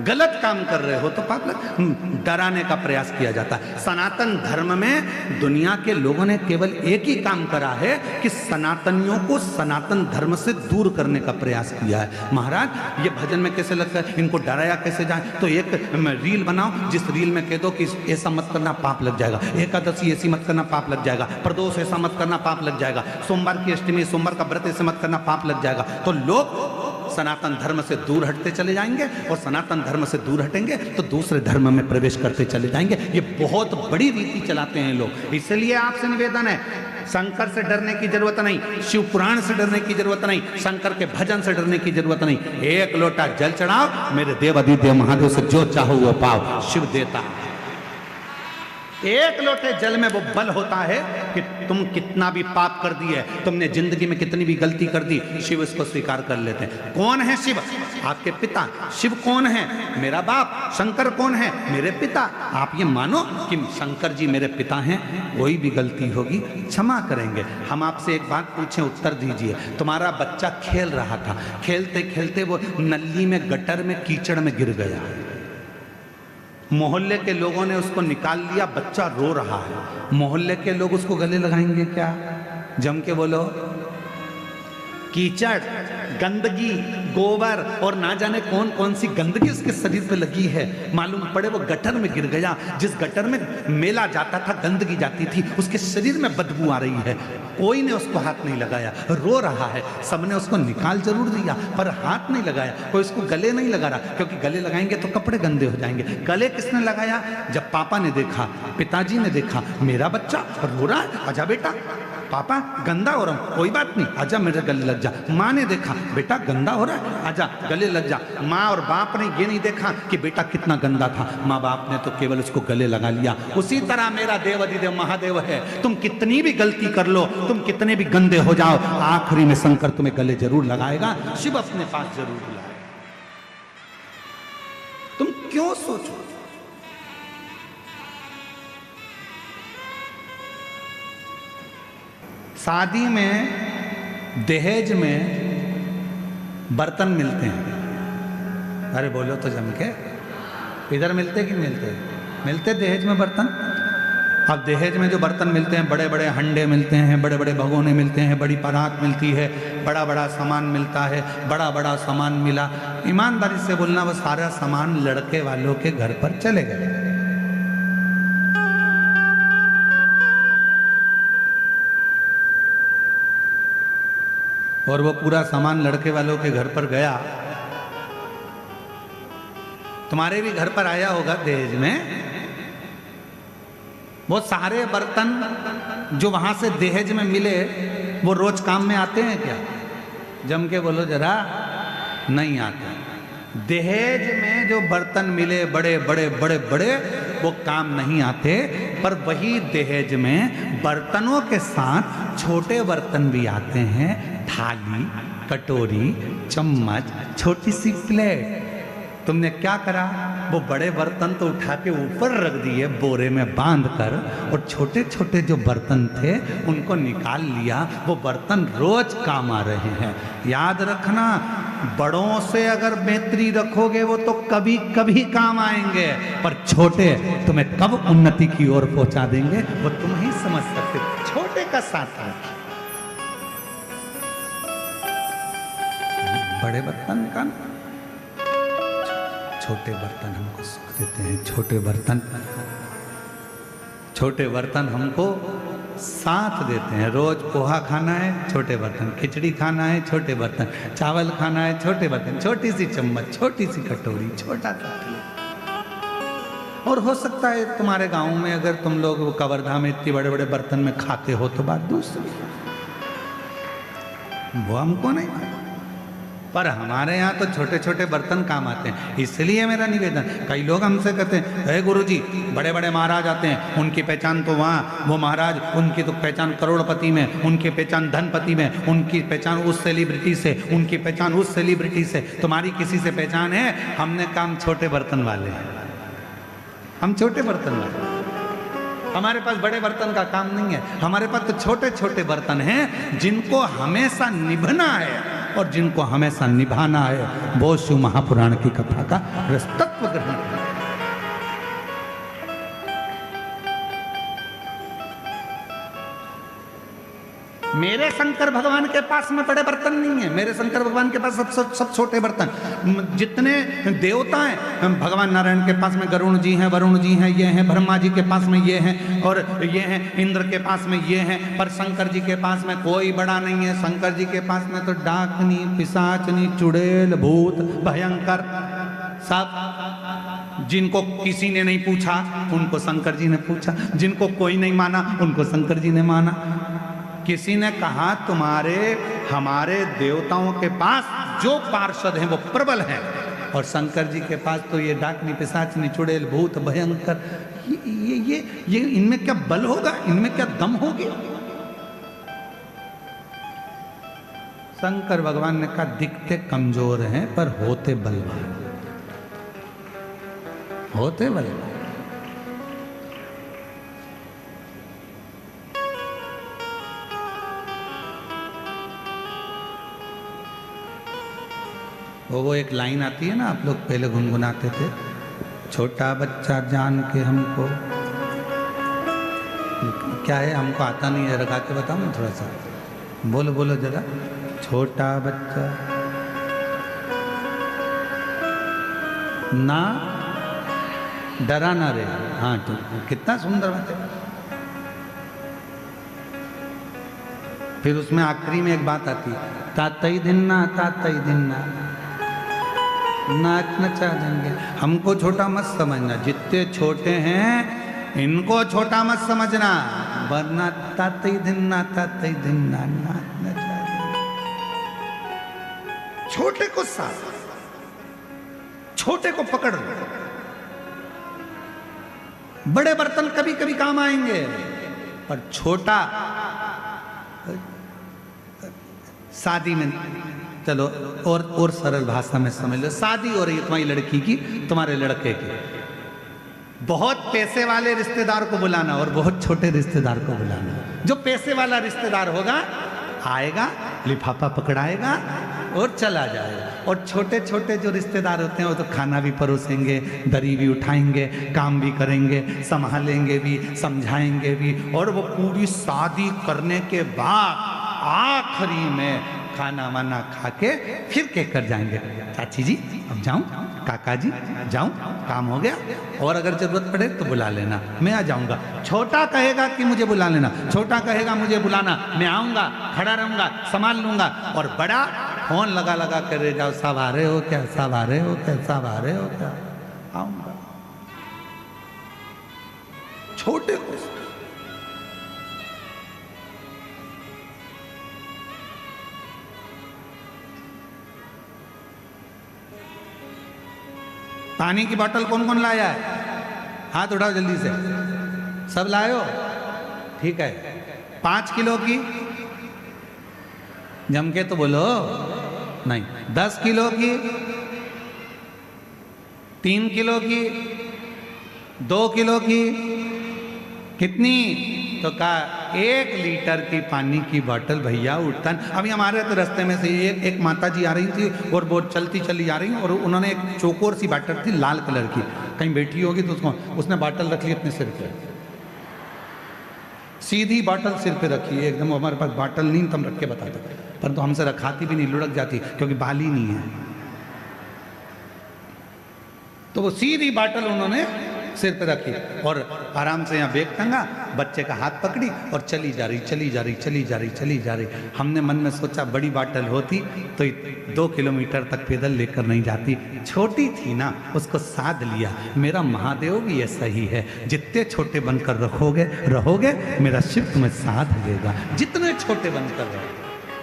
गलत काम कर रहे हो तो पाप लग। डराने का प्रयास किया जाता है। सनातन धर्म में दुनिया के लोगों ने केवल एक ही काम करा है कि सनातनियों को सनातन धर्म से दूर करने का प्रयास किया है। महाराज ये भजन में कैसे लगता है, इनको डराया कैसे जाए, तो एक रील बनाओ जिस रील में कह दो कि ऐसा मत करना, पाप लग जाएगा। एकादशी ऐसी मत करना, पाप लग जाएगा। प्रदोष ऐसा मत करना, पाप लग जाएगा। सोमवार की अष्टमी, सोमवार का व्रत ऐसे मत करना, पाप लग जाएगा। तो लोग सनातन धर्म से दूर हटते चले जाएंगे, और सनातन धर्म से दूर हटेंगे तो दूसरे धर्म में प्रवेश करते चले जाएंगे। ये बहुत बड़ी रीति चलाते हैं लोग। इसलिए आपसे निवेदन है, शंकर से डरने की जरूरत नहीं, शिव पुराण से डरने की जरूरत नहीं, शंकर के भजन से डरने की जरूरत नहीं। एक लोटा जल चढ़ाओ, मेरे देव अधिदेव महादेव से जो चाहो वो पाओ, शिव देता है। एक लोटे जल में वो बल होता है कि तुम कितना भी पाप कर दिए, तुमने जिंदगी में कितनी भी गलती कर दी, शिव इसको स्वीकार कर लेते हैं। कौन है शिव? आपके पिता। शिव कौन है? मेरा बाप। शंकर कौन है? मेरे पिता। आप ये मानो कि शंकर जी मेरे पिता हैं, कोई भी गलती होगी क्षमा करेंगे। हम आपसे एक बात पूछें, उत्तर दीजिए। तुम्हारा बच्चा खेल रहा था, खेलते खेलते वो नली में, गटर में, कीचड़ में गिर गया। मोहल्ले के लोगों ने उसको निकाल लिया, बच्चा रो रहा है। मोहल्ले के लोग उसको गले लगाएंगे क्या? जम के बोलो। कीचड़, गंदगी, गोबर और ना जाने कौन कौन सी गंदगी उसके शरीर पे लगी है। मालूम पड़े वो गटर में गिर गया। जिस गटर में मेला जाता था, गंदगी जाती थी, उसके शरीर में बदबू आ रही है। कोई ने उसको हाथ नहीं लगाया, रो रहा है। सबने उसको निकाल जरूर दिया पर हाथ नहीं लगाया। कोई उसको गले नहीं लगा रहा, क्योंकि गले लगाएंगे तो कपड़े गंदे हो जाएंगे। गले किसने लगाया? जब पापा ने देखा, पिताजी ने देखा, मेरा बच्चा रो रहा है, आजा बेटा, पापा गंदा हो रहा हूं, कोई बात नहीं, आजा मेरे गले लग जा। माँ ने देखा, बेटा गंदा हो रहा है, आजा गले लग जा। माँ और बाप ने ये नहीं देखा कि बेटा कितना गंदा था, माँ बाप ने तो केवल उसको गले लगा लिया। उसी तरह मेरा देव अधिदेव महादेव है। तुम कितनी भी गलती कर लो, तुम कितने भी गंदे हो जाओ, आखिरी में शंकर तुम्हें गले जरूर लगाएगा, शिव अपने पास जरूर बुलाएगा। तुम क्यों सोचो? शादी में दहेज में बर्तन मिलते हैं। अरे बोलो तो जम के, इधर मिलते कि मिलते? मिलते दहेज में बर्तन। अब दहेज में जो बर्तन मिलते हैं, बड़े बड़े हंडे मिलते हैं, बड़े बड़े भगोने मिलते हैं, बड़ी परात मिलती है, बड़ा बड़ा सामान मिलता है। बड़ा बड़ा सामान मिला, ईमानदारी से बोलना, वो सारा सामान लड़के वालों के घर पर चले गए। और वो पूरा सामान लड़के वालों के घर पर गया। तुम्हारे भी घर पर आया होगा दहेज में। वो सारे बर्तन जो वहां से दहेज में मिले, वो रोज काम में आते हैं क्या? जम के बोलो जरा, नहीं आते। दहेज में जो बर्तन मिले बड़े बड़े बड़े बड़े, वो काम नहीं आते। पर वही दहेज में बर्तनों के साथ छोटे बर्तन भी आते हैं। थाली, कटोरी, चम्मच, छोटी सी प्लेट। तुमने क्या करा? वो बड़े बर्तन तो उठा के ऊपर रख दिए बोरे में बांध कर, और छोटे छोटे जो बर्तन थे उनको निकाल लिया। वो बर्तन रोज काम आ रहे हैं। याद रखना, बड़ों से अगर मैत्री रखोगे वो तो कभी कभी काम आएंगे, पर छोटे तुम्हें कब उन्नति की ओर पहुंचा देंगे वो तुम ही समझ सकते। छोटे का साथ रखिए, बड़े बर्तन का, छोटे बर्तन हमको सुख देते हैं। छोटे बर्तन हमको साथ देते हैं। रोज पोहा खाना है, छोटे बर्तन, खिचड़ी खाना है, छोटे बर्तन, चावल खाना है, छोटे बर्तन, छोटी सी चम्मच, छोटी सी कटोरी, छोटा सा प्लेट। और हो सकता है तुम्हारे गांव में अगर तुम लोग कवर्धा में इतने बड़े बड़े बर्तन में खाते हो तो बात दूसरी, वो हमको नहीं मालूम। पर हमारे यहाँ तो छोटे छोटे बर्तन काम आते हैं। इसलिए मेरा निवेदन, कई लोग हमसे कहते हैं, हे गुरुजी, बड़े बड़े महाराज आते हैं, उनकी पहचान तो वहाँ, वो महाराज, उनकी तो पहचान करोड़पति में, उनकी पहचान धनपति में, उनकी पहचान उस सेलिब्रिटी से, उनकी पहचान उस सेलिब्रिटी से। तुम्हारी किसी से पहचान है? हमने काम छोटे बर्तन वाले हैं, हम छोटे बर्तन वाले। हमारे पास बड़े बर्तन का काम नहीं है। हमारे पास तो छोटे छोटे बर्तन हैं जिनको हमेशा निभना है और जिनको हमेशा निभाना है। वो शिव महापुराण की कथा का तत्व ग्रहण करें। मेरे शंकर भगवान के पास में बड़े बर्तन नहीं है। मेरे शंकर भगवान के पास सब छोटे बर्तन। जितने देवता हैं, भगवान नारायण के पास में गरुण जी हैं, वरुण जी हैं, ये हैं, ब्रह्मा जी के पास में ये हैं, और ये हैं, इंद्र के पास में ये हैं। पर शंकर जी के पास में कोई बड़ा नहीं है। शंकर जी के पास में तो डाकनी, पिशाचनी, चुड़ैल, भूत, भयंकर सब। जिनको किसी ने नहीं पूछा उनको शंकर जी ने पूछा, जिनको कोई नहीं माना उनको शंकर जी ने माना। किसी ने कहा तुम्हारे हमारे देवताओं के पास जो पार्षद हैं वो प्रबल हैं, और शंकर जी के पास तो ये डाकनी, पिशाचनी, चुड़ैल, भूत, भयंकर, ये इनमें क्या बल होगा, इनमें क्या दम होगी? शंकर भगवान ने कहा दिखते कमजोर हैं पर होते बलवान, होते बलवान। वो एक लाइन आती है ना, आप लोग पहले गुनगुनाते थे, छोटा बच्चा जान के हमको, क्या है हमको आता नहीं है, रखा के बताओ ना थोड़ा सा। बोलो बोलो जरा, छोटा बच्चा ना डरा ना रे। हाँ तो कितना सुंदर बात है। फिर उसमें आखिरी में एक बात आती है, तातई दिन्ना नाच नचा देंगे। हमको छोटा मत समझना, जितने छोटे हैं इनको छोटा मत समझना, वरना तातई दिन्ना नाच नचा देंगे। छोटे को साथ, छोटे को पकड़ लो। बड़े बर्तन कभी कभी काम आएंगे, पर छोटा शादी में, चलो और सरल भाषा में समझ लो, शादी हो रही है तुम्हारी लड़की की, तुम्हारे लड़के की, बहुत पैसे वाले रिश्तेदार को बुलाना और बहुत छोटे रिश्तेदार को बुलाना। जो पैसे वाला रिश्तेदार होगा आएगा, लिफाफा पकड़ाएगा और चला जाएगा, और छोटे छोटे जो रिश्तेदार होते हैं वो तो खाना भी परोसेंगे, दरी भी उठाएंगे, काम भी करेंगे, संभालेंगे भी, समझाएंगे भी, और वो पूरी शादी करने के बाद आखिरी में खाना वाना खा के फिर केक कर जाएंगे। चाची जी अब जाऊं, काका जी जाऊं, काम हो गया, और अगर जरूरत पड़े तो बुला लेना, मैं आ जाऊंगा। छोटा कहेगा कि मुझे बुला लेना, छोटा कहेगा मुझे बुलाना, मैं आऊंगा, खड़ा रहूंगा, संभाल लूंगा, और बड़ा फोन लगा लगा कर जाओ, सब आ रहे हो क्या, सब आ रहे हो क्या, सब आ रहे हो क्या, आऊंगा। छोटे को पानी की बोतल कौन कौन लाया है? हाथ उठाओ जल्दी से, सब लाए हो? ठीक है। 5 किलो की जम के तो बोलो, नहीं 10 किलो की, 3 किलो की, 2 किलो की, कितनी? तो कहा 1 लीटर की पानी की बोतल भैया उठता। अभी हमारे तो रास्ते में से एक माता जी आ रही थी और वो चलती चली आ रही, और उन्होंने एक चौकोर सी बोतल थी लाल कलर की, कहीं बैठी होगी तो उसने बोतल रख ली अपने सिर पे, सीधी बोतल सिर पे रखी है एकदम। हमारे पास बोतल नहीं, तम रख के बताते, परंतु हमसे रखाती भी नहीं, लुढ़क जाती क्योंकि बाल ही नहीं है। तो वो सीधी बोतल उन्होंने सिर पे रखी और आराम से यहाँ बैग टंगा, बच्चे का हाथ पकड़ी और चली जा रही। हमने मन में सोचा बड़ी बोतल होती तो 2 किलोमीटर तक पैदल लेकर नहीं जाती, छोटी थी ना, उसको साध लिया। मेरा महादेव भी ऐसा ही है, जितने छोटे बनकर रहोगे मेरा शिव तुम्हें साध लेगा। जितने छोटे बनकर रहोगे,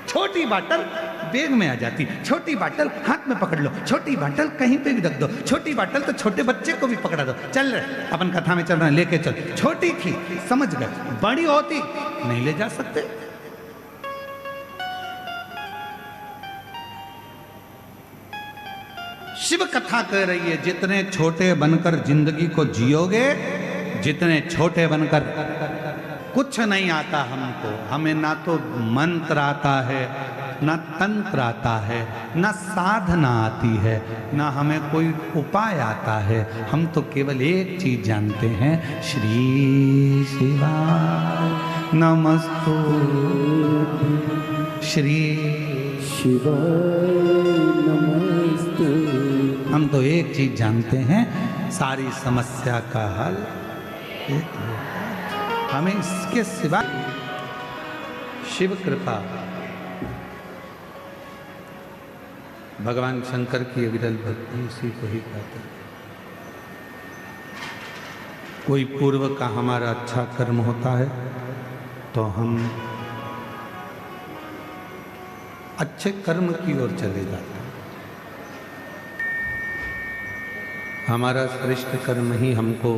छोटी बोतल बैग में आ जाती, छोटी बोतल हाथ में पकड़ लो, छोटी बोतल कहीं पे भी रख दो, छोटी बोतल तो छोटे बच्चे को भी पकड़ा दो। चल रहे अपन कथा में चल रहे हैं, लेके चल। छोटी थी समझ गए, बड़ी होती नहीं ले जा सकते। शिव कथा कह रही है, जितने छोटे बनकर जिंदगी को जियोगे, जितने छोटे बनकर, कुछ नहीं आता हमको, हमें ना तो मंत्र आता है, ना तंत्र आता है, ना साधना आती है, ना हमें कोई उपाय आता है। हम तो केवल एक चीज जानते हैं, श्री शिवाय नमस्तु, श्री शिवाय नमस्तु। हम तो एक चीज जानते हैं, सारी समस्या का हल एक है। हमें इसके सिवा शिव कृपा, भगवान शंकर की अविरल भक्ति इसी को ही कहते हैं। कोई पूर्व का हमारा अच्छा कर्म होता है तो हम अच्छे कर्म की ओर चले जाते हैं। हमारा श्रेष्ठ कर्म ही हमको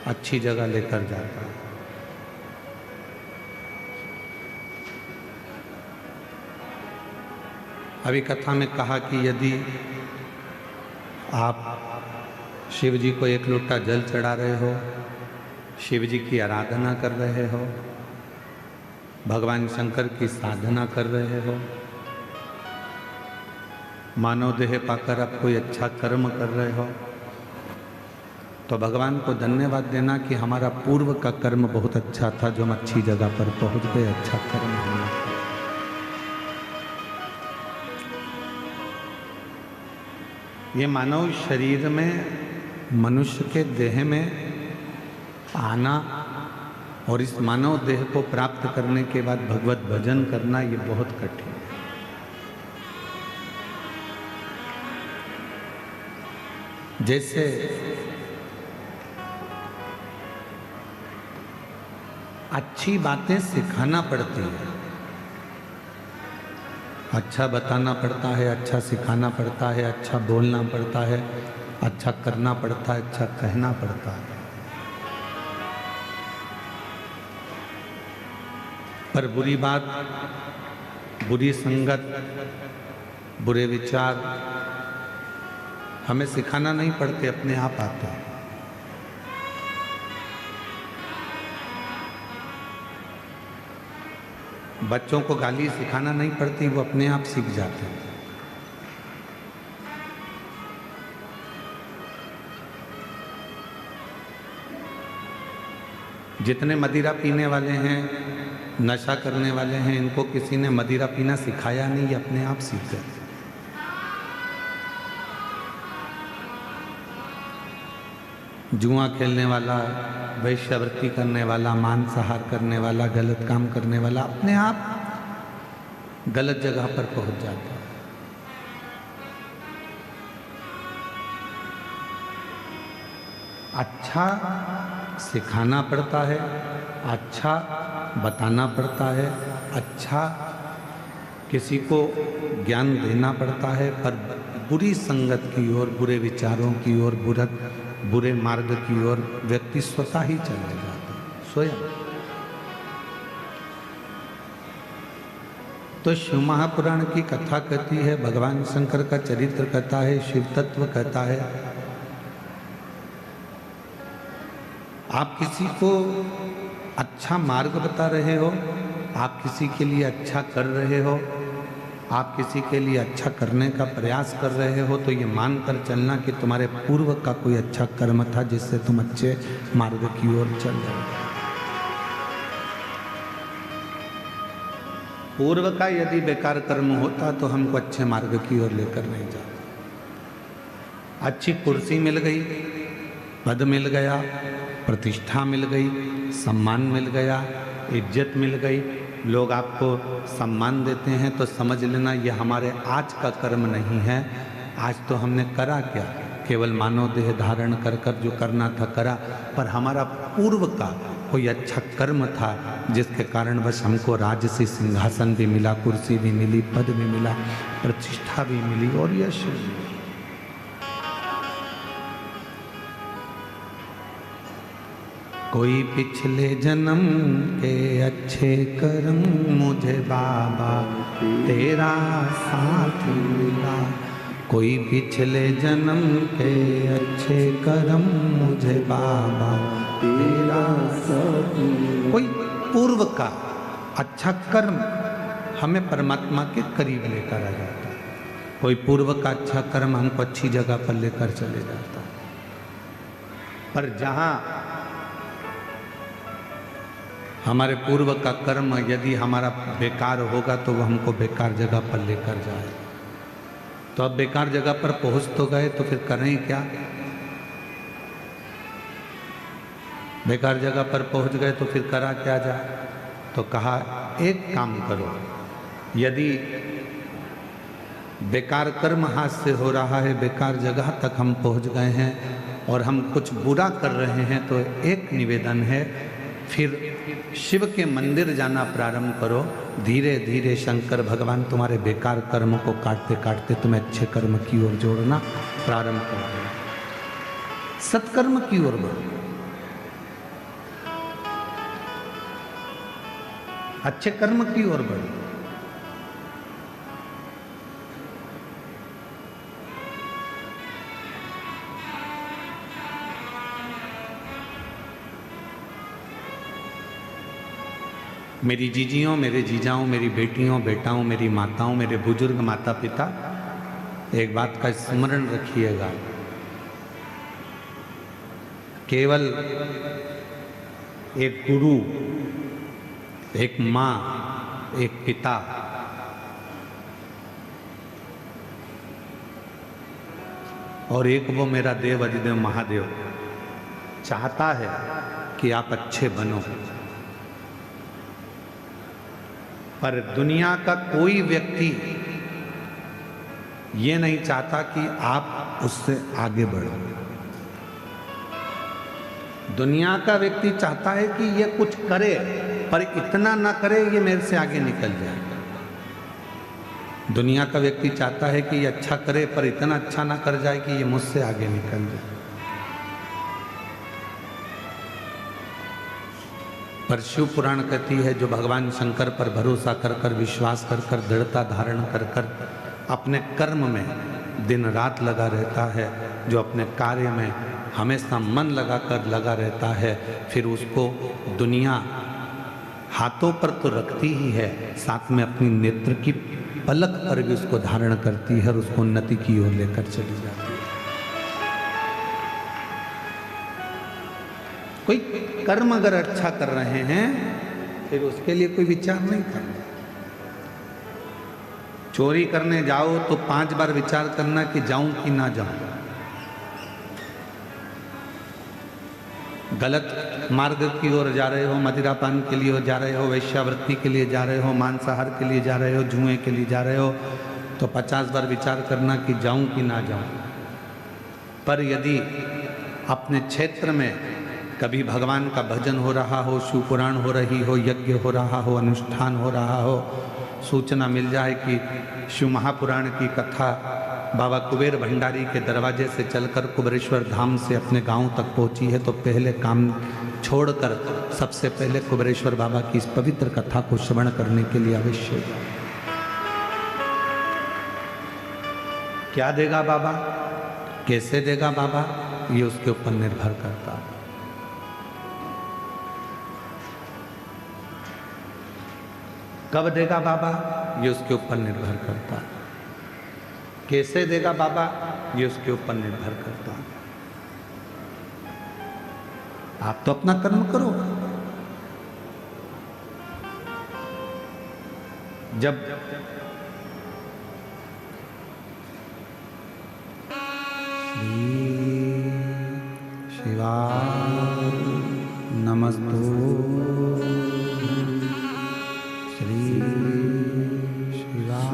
अच्छी जगह लेकर जाता है। अभी कथा में कहा कि यदि आप शिव जी को 1 लोटा जल चढ़ा रहे हो, शिव जी की आराधना कर रहे हो, भगवान शंकर की साधना कर रहे हो, मानव देह पाकर आप कोई अच्छा कर्म कर रहे हो, तो भगवान को धन्यवाद देना कि हमारा पूर्व का कर्म बहुत अच्छा था, जो हम अच्छी जगह पर पहुंच गए, अच्छा कर्म हमने। ये मानव शरीर में मनुष्य के देह में आना और इस मानव देह को प्राप्त करने के बाद भगवत भजन करना ये बहुत कठिन है। जैसे अच्छी बातें सिखाना पड़ती है, अच्छा बताना पड़ता है, अच्छा सिखाना पड़ता है, अच्छा बोलना पड़ता है, अच्छा करना पड़ता है, अच्छा कहना पड़ता है। पर बुरी बात, बुरी संगत, बुरे विचार हमें सिखाना नहीं पड़ते, अपने आप आते हैं। बच्चों को गाली सिखाना नहीं पड़ती, वो अपने आप सीख जाते हैं। जितने मदिरा पीने वाले हैं, नशा करने वाले हैं, इनको किसी ने मदिरा पीना सिखाया नहीं, ये अपने आप सीख गए। जुआ खेलने वाला, वैश्यावृत्ति करने वाला, मांसाहार करने वाला, गलत काम करने वाला अपने आप गलत जगह पर पहुंच जाता है। अच्छा सिखाना पड़ता है, अच्छा बताना पड़ता है, अच्छा किसी को ज्ञान देना पड़ता है, पर बुरी संगत की ओर, बुरे विचारों की ओर, बुरे मार्ग की ओर व्यक्ति स्वतः ही चला जाता है, स्वयं। तो शिव महापुराण की कथा कहती है, भगवान शंकर का चरित्र कहता है, शिव तत्व कहता है। आप किसी को अच्छा मार्ग बता रहे हो, आप किसी के लिए अच्छा कर रहे हो, आप किसी के लिए अच्छा करने का प्रयास कर रहे हो, तो ये मानकर चलना कि तुम्हारे पूर्व का कोई अच्छा कर्म था जिससे तुम अच्छे मार्ग की ओर चल रहे हो। पूर्व का यदि बेकार कर्म होता तो हमको अच्छे मार्ग की ओर लेकर नहीं जाता। अच्छी कुर्सी मिल गई, पद मिल गया, प्रतिष्ठा मिल गई, सम्मान मिल गया, इज्जत मिल गई, लोग आपको सम्मान देते हैं, तो समझ लेना ये हमारे आज का कर्म नहीं है। आज तो हमने करा क्या, केवल मानव देह धारण कर कर जो करना था करा, पर हमारा पूर्व का कोई अच्छा कर्म था जिसके कारण बस हमको राजसी सिंहासन भी मिला, कुर्सी भी मिली, पद भी मिला, प्रतिष्ठा भी मिली और यश भी मिला। कोई पिछले जन्म के अच्छे कर्म मुझे बाबा तेरा साथ मिला। कोई पिछले जन्म के अच्छे कर्म मुझे बाबा तेरा साथ मिला। कोई पूर्व का अच्छा कर्म हमें परमात्मा के करीब लेकर आ जाता है। कोई पूर्व का अच्छा कर्म हमको अच्छी जगह पर लेकर चले जाता है। पर जहाँ हमारे पूर्व का कर्म यदि हमारा बेकार होगा तो वो हमको बेकार जगह पर लेकर जाए। तो अब बेकार जगह पर पहुंच तो गए, तो फिर करें क्या? बेकार जगह पर पहुंच गए तो फिर करा क्या जाए? तो कहा एक काम करो, यदि बेकार कर्म हाथ से हो रहा है, बेकार जगह तक हम पहुंच गए हैं और हम कुछ बुरा कर रहे हैं, तो एक निवेदन है, फिर शिव के मंदिर जाना प्रारंभ करो। धीरे धीरे शंकर भगवान तुम्हारे बेकार कर्म को काटते काटते तुम्हें अच्छे कर्म की ओर जोड़ना प्रारंभ कर देना, सत्कर्म की ओर बढ़ो, अच्छे कर्म की ओर बढ़ो। मेरी जीजियों, मेरे जीजाओं, मेरी बेटियों, बेटाओं, मेरी माताओं, मेरे बुजुर्ग माता पिता, एक बात का स्मरण रखिएगा, केवल एक गुरु, एक माँ, एक पिता और एक वो मेरा देव अधिदेव महादेव चाहता है कि आप अच्छे बनो। पर दुनिया का कोई व्यक्ति ये नहीं चाहता कि आप उससे आगे बढ़ो। दुनिया का व्यक्ति चाहता है कि ये कुछ करे, पर इतना ना करे ये मेरे से आगे निकल जाए। दुनिया का व्यक्ति चाहता है कि ये अच्छा करे, पर इतना अच्छा ना कर जाए कि ये मुझसे आगे निकल जाए। पर शिव पुराण कहती है, जो भगवान शंकर पर भरोसा कर कर, विश्वास कर कर, दृढ़ता धारण कर कर अपने कर्म में दिन रात लगा रहता है, जो अपने कार्य में हमेशा मन लगाकर लगा रहता है, फिर उसको दुनिया हाथों पर तो रखती ही है, साथ में अपनी नेत्र की पलक पर भी उसको धारण करती है और उसको उन्नति की ओर लेकर चली जाती है। कोई कर्म अगर अच्छा कर रहे हैं फिर उसके लिए कोई विचार नहीं करना। चोरी करने जाओ तो 5 बार विचार करना कि जाऊं कि ना जाऊं। गलत मार्ग की ओर जा रहे हो, मदिरापान के लिए जा रहे हो, वैश्यावृत्ति के लिए जा रहे हो, मांसाहार के लिए जा रहे हो, जुए के लिए जा रहे हो, तो 50 बार विचार करना कि जाऊं कि ना जाऊं। पर यदि अपने क्षेत्र में कभी भगवान का भजन हो रहा हो, शिव पुराण हो रही हो, यज्ञ हो रहा हो, अनुष्ठान हो रहा हो, सूचना मिल जाए कि शिव महापुराण की कथा बाबा कुबेर भंडारी के दरवाजे से चलकर कुबेरेश्वर धाम से अपने गांव तक पहुंची है, तो पहले काम छोड़कर सबसे पहले कुबेरेश्वर बाबा की इस पवित्र कथा को श्रवण करने के लिए अवश्य। क्या देगा बाबा, कैसे देगा बाबा, ये उसके ऊपर निर्भर करता है। कब देगा बाबा, ये उसके ऊपर निर्भर करता है। कैसे देगा बाबा, ये उसके ऊपर निर्भर करता है। आप तो अपना कर्म करो। जब श्री शिवाय नमस्तु, श्री शिवाय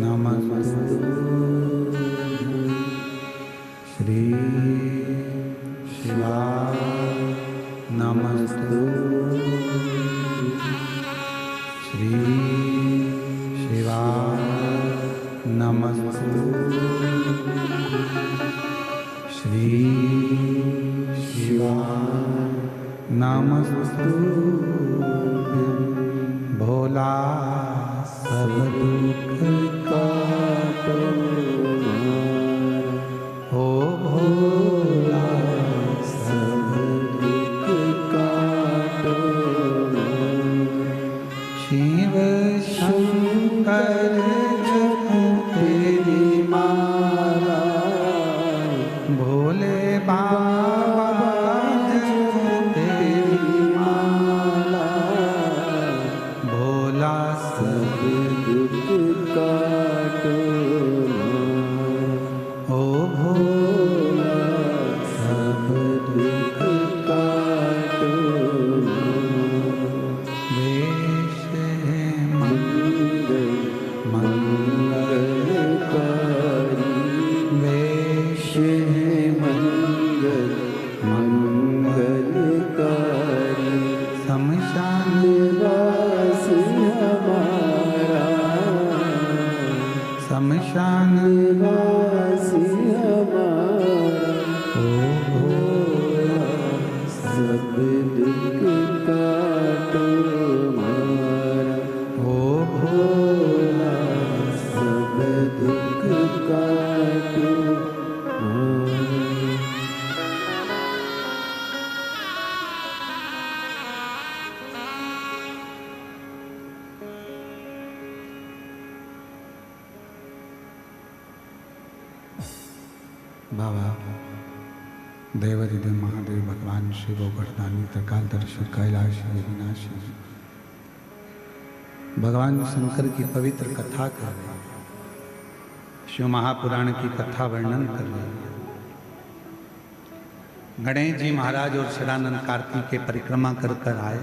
नमस्तु, श्री शिवाय नमस्तु, श्री शिवाय नमस्तु, श्री शिवाय नमस्तु। भोला सब दुख काटो, हो भोला सब दुख काटो। शिव शंकर जप तेरी माला, भोले बाबा जप तेरी माला, भोला सब दुख काटो, ओ भोला सब दुख काटो। वेश है मंगल मंगलकारी, वेश है मंगल मंगलकारी। शमशान वास हमारा, शमशान वास हमारा, ओ भोला सब दुख काटो हमारा, ओ भोला सब दुख काटो हमारा। बाबा देवाधिदेव महादेव भगवान शिव गर्दानी त्रिकालदर्शी कैलाशी अविनाशी भगवान शंकर की पवित्र कथा कर रहे हैं। शिव महापुराण की कथा वर्णन कर रहे हैं। गणेश जी महाराज और षडानंद कार्तिक के परिक्रमा कर कर आए।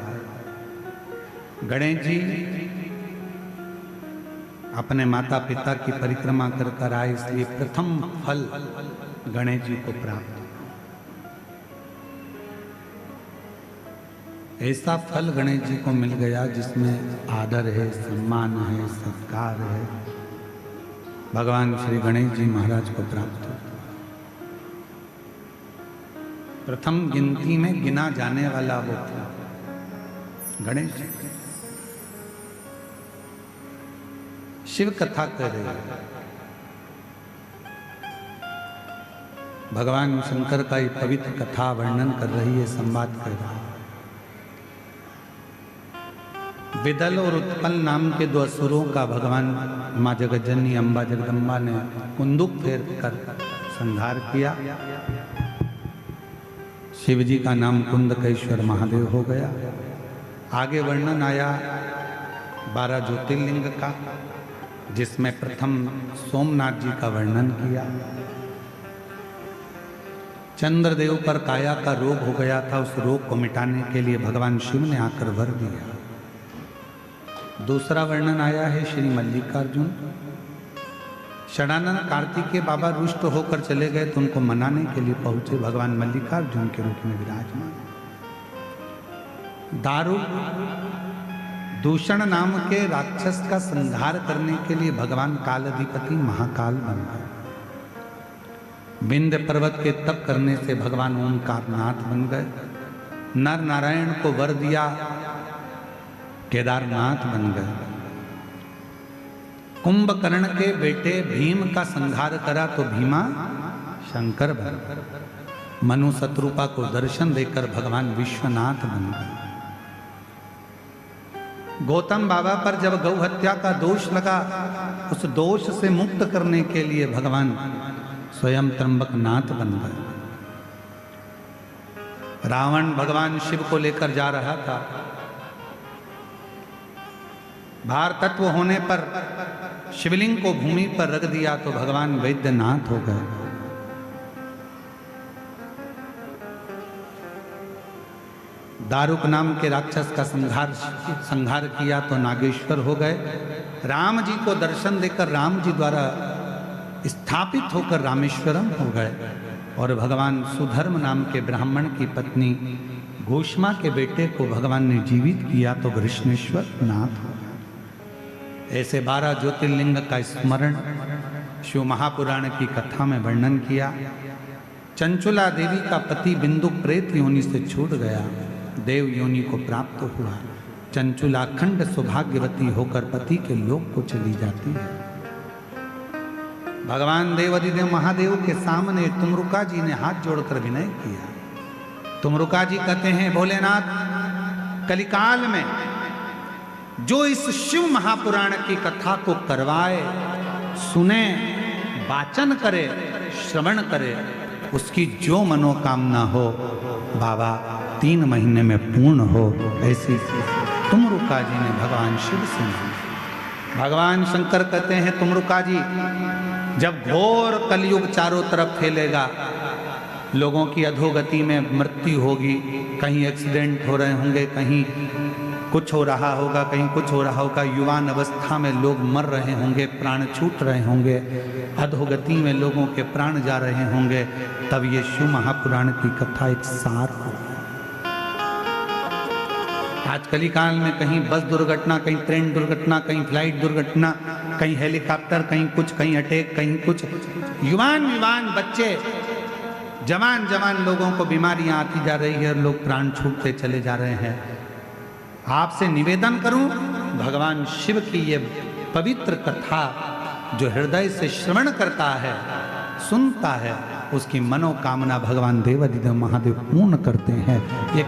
गणेश जी अपने माता पिता की परिक्रमा कर कर आए, इसलिए प्रथम फल गणेश जी को प्राप्त। ऐसा फल गणेश जी को मिल गया जिसमें आदर है, सम्मान है, सत्कार है, भगवान श्री गणेश जी महाराज को प्राप्त हो। प्रथम गिनती में गिना जाने वाला वो था गणेश जी। शिव कथा कर रहे हैं। भगवान शंकर का ये पवित्र कथा वर्णन कर रही है, संवाद कर रहा है। विदल और उत्पल नाम के दो असुरों का भगवान माँ जगज्जननी अम्बा जगदम्बा ने कुंदुक फेर कर संहार किया। शिव जी का नाम कुंदकेश्वर महादेव हो गया। आगे वर्णन आया 12 ज्योतिर्लिंग का, जिसमें प्रथम सोमनाथ जी का वर्णन किया। चंद्रदेव पर काया का रोग हो गया था, उस रोग को मिटाने के लिए भगवान शिव ने आकर वर दिया। दूसरा वर्णन आया है श्री मल्लिकार्जुन। षडानंद कार्तिक के बाबा रुष्ट होकर चले गए तो उनको मनाने के लिए पहुंचे, भगवान मल्लिकार्जुन के रूप में विराजमान। दारू दूषण नाम के राक्षस का संहार करने के लिए भगवान कालाधिपति महाकाल बन गए। विंध्य पर्वत के तप करने से भगवान ओंकारनाथ बन गए। नर नारायण को वर दिया, केदारनाथ बन गए। कुंभकर्ण के बेटे भीम का संहार करा तो भीमा शंकर बन गए। मनु शत्रुपा को दर्शन देकर भगवान विश्वनाथ बन गए। गौतम बाबा पर जब गौ हत्या का दोष लगा, उस दोष से मुक्त करने के लिए भगवान स्वयं त्र्यंबकनाथ बन गए। रावण भगवान शिव को लेकर जा रहा था। भार तत्व होने पर शिवलिंग को भूमि पर रख दिया तो भगवान वैद्यनाथ हो गए। दारुक नाम के राक्षस का संहार किया तो नागेश्वर हो गए। राम जी को दर्शन देकर राम जी द्वारा स्थापित होकर रामेश्वरम हो गए। और भगवान सुधर्म नाम के ब्राह्मण की पत्नी घोषमा के बेटे को भगवान ने जीवित किया तो कृष्णेश्वर नाथ हो गए। ऐसे 12 ज्योतिर्लिंग का स्मरण शिव महापुराण की कथा में वर्णन किया। चंचुला देवी का पति बिंदु प्रेत योनि से छूट गया, देव योनि को प्राप्त हुआ। चंचुला अखंड सौभाग्यवती होकर पति के लोक को चली जाती है। भगवान देवाधिदेव महादेव के सामने तुमरुका जी ने हाथ जोड़कर विनय किया। तुमरुका जी कहते हैं, भोलेनाथ कलिकाल में जो इस शिव महापुराण की कथा को करवाए, सुने, वाचन करे, श्रवण करे, उसकी जो मनोकामना हो बाबा 3 महीने में पूर्ण हो, ऐसी तुमरुका जी ने भगवान शिव से मांगी। भगवान शंकर कहते हैं, तुमरुका जी जब घोर कलयुग चारों तरफ फैलेगा, लोगों की अधोगति में मृत्यु होगी, कहीं एक्सीडेंट हो रहे होंगे, कहीं कुछ हो रहा होगा, कहीं कुछ हो रहा होगा, युवान अवस्था में लोग मर रहे होंगे, प्राण छूट रहे होंगे, अधोगति में लोगों के प्राण जा रहे होंगे, तब ये शिव महापुराण की कथा एक सार हो। आज कलिकाल में कहीं बस दुर्घटना, कहीं ट्रेन दुर्घटना, कहीं फ्लाइट दुर्घटना, कहीं हेलीकॉप्टर, कहीं कुछ, कहीं अटैक, कहीं कुछ, युवान बच्चे, जवान लोगों को बीमारियां आती जा रही है और लोग प्राण छूटते चले जा रहे हैं। आपसे निवेदन करूं, भगवान शिव की ये पवित्र कथा जो हृदय से श्रवण करता है, सुनता है, उसकी मनोकामना भगवान देवाधिदेव महादेव पूर्ण करते हैं। ये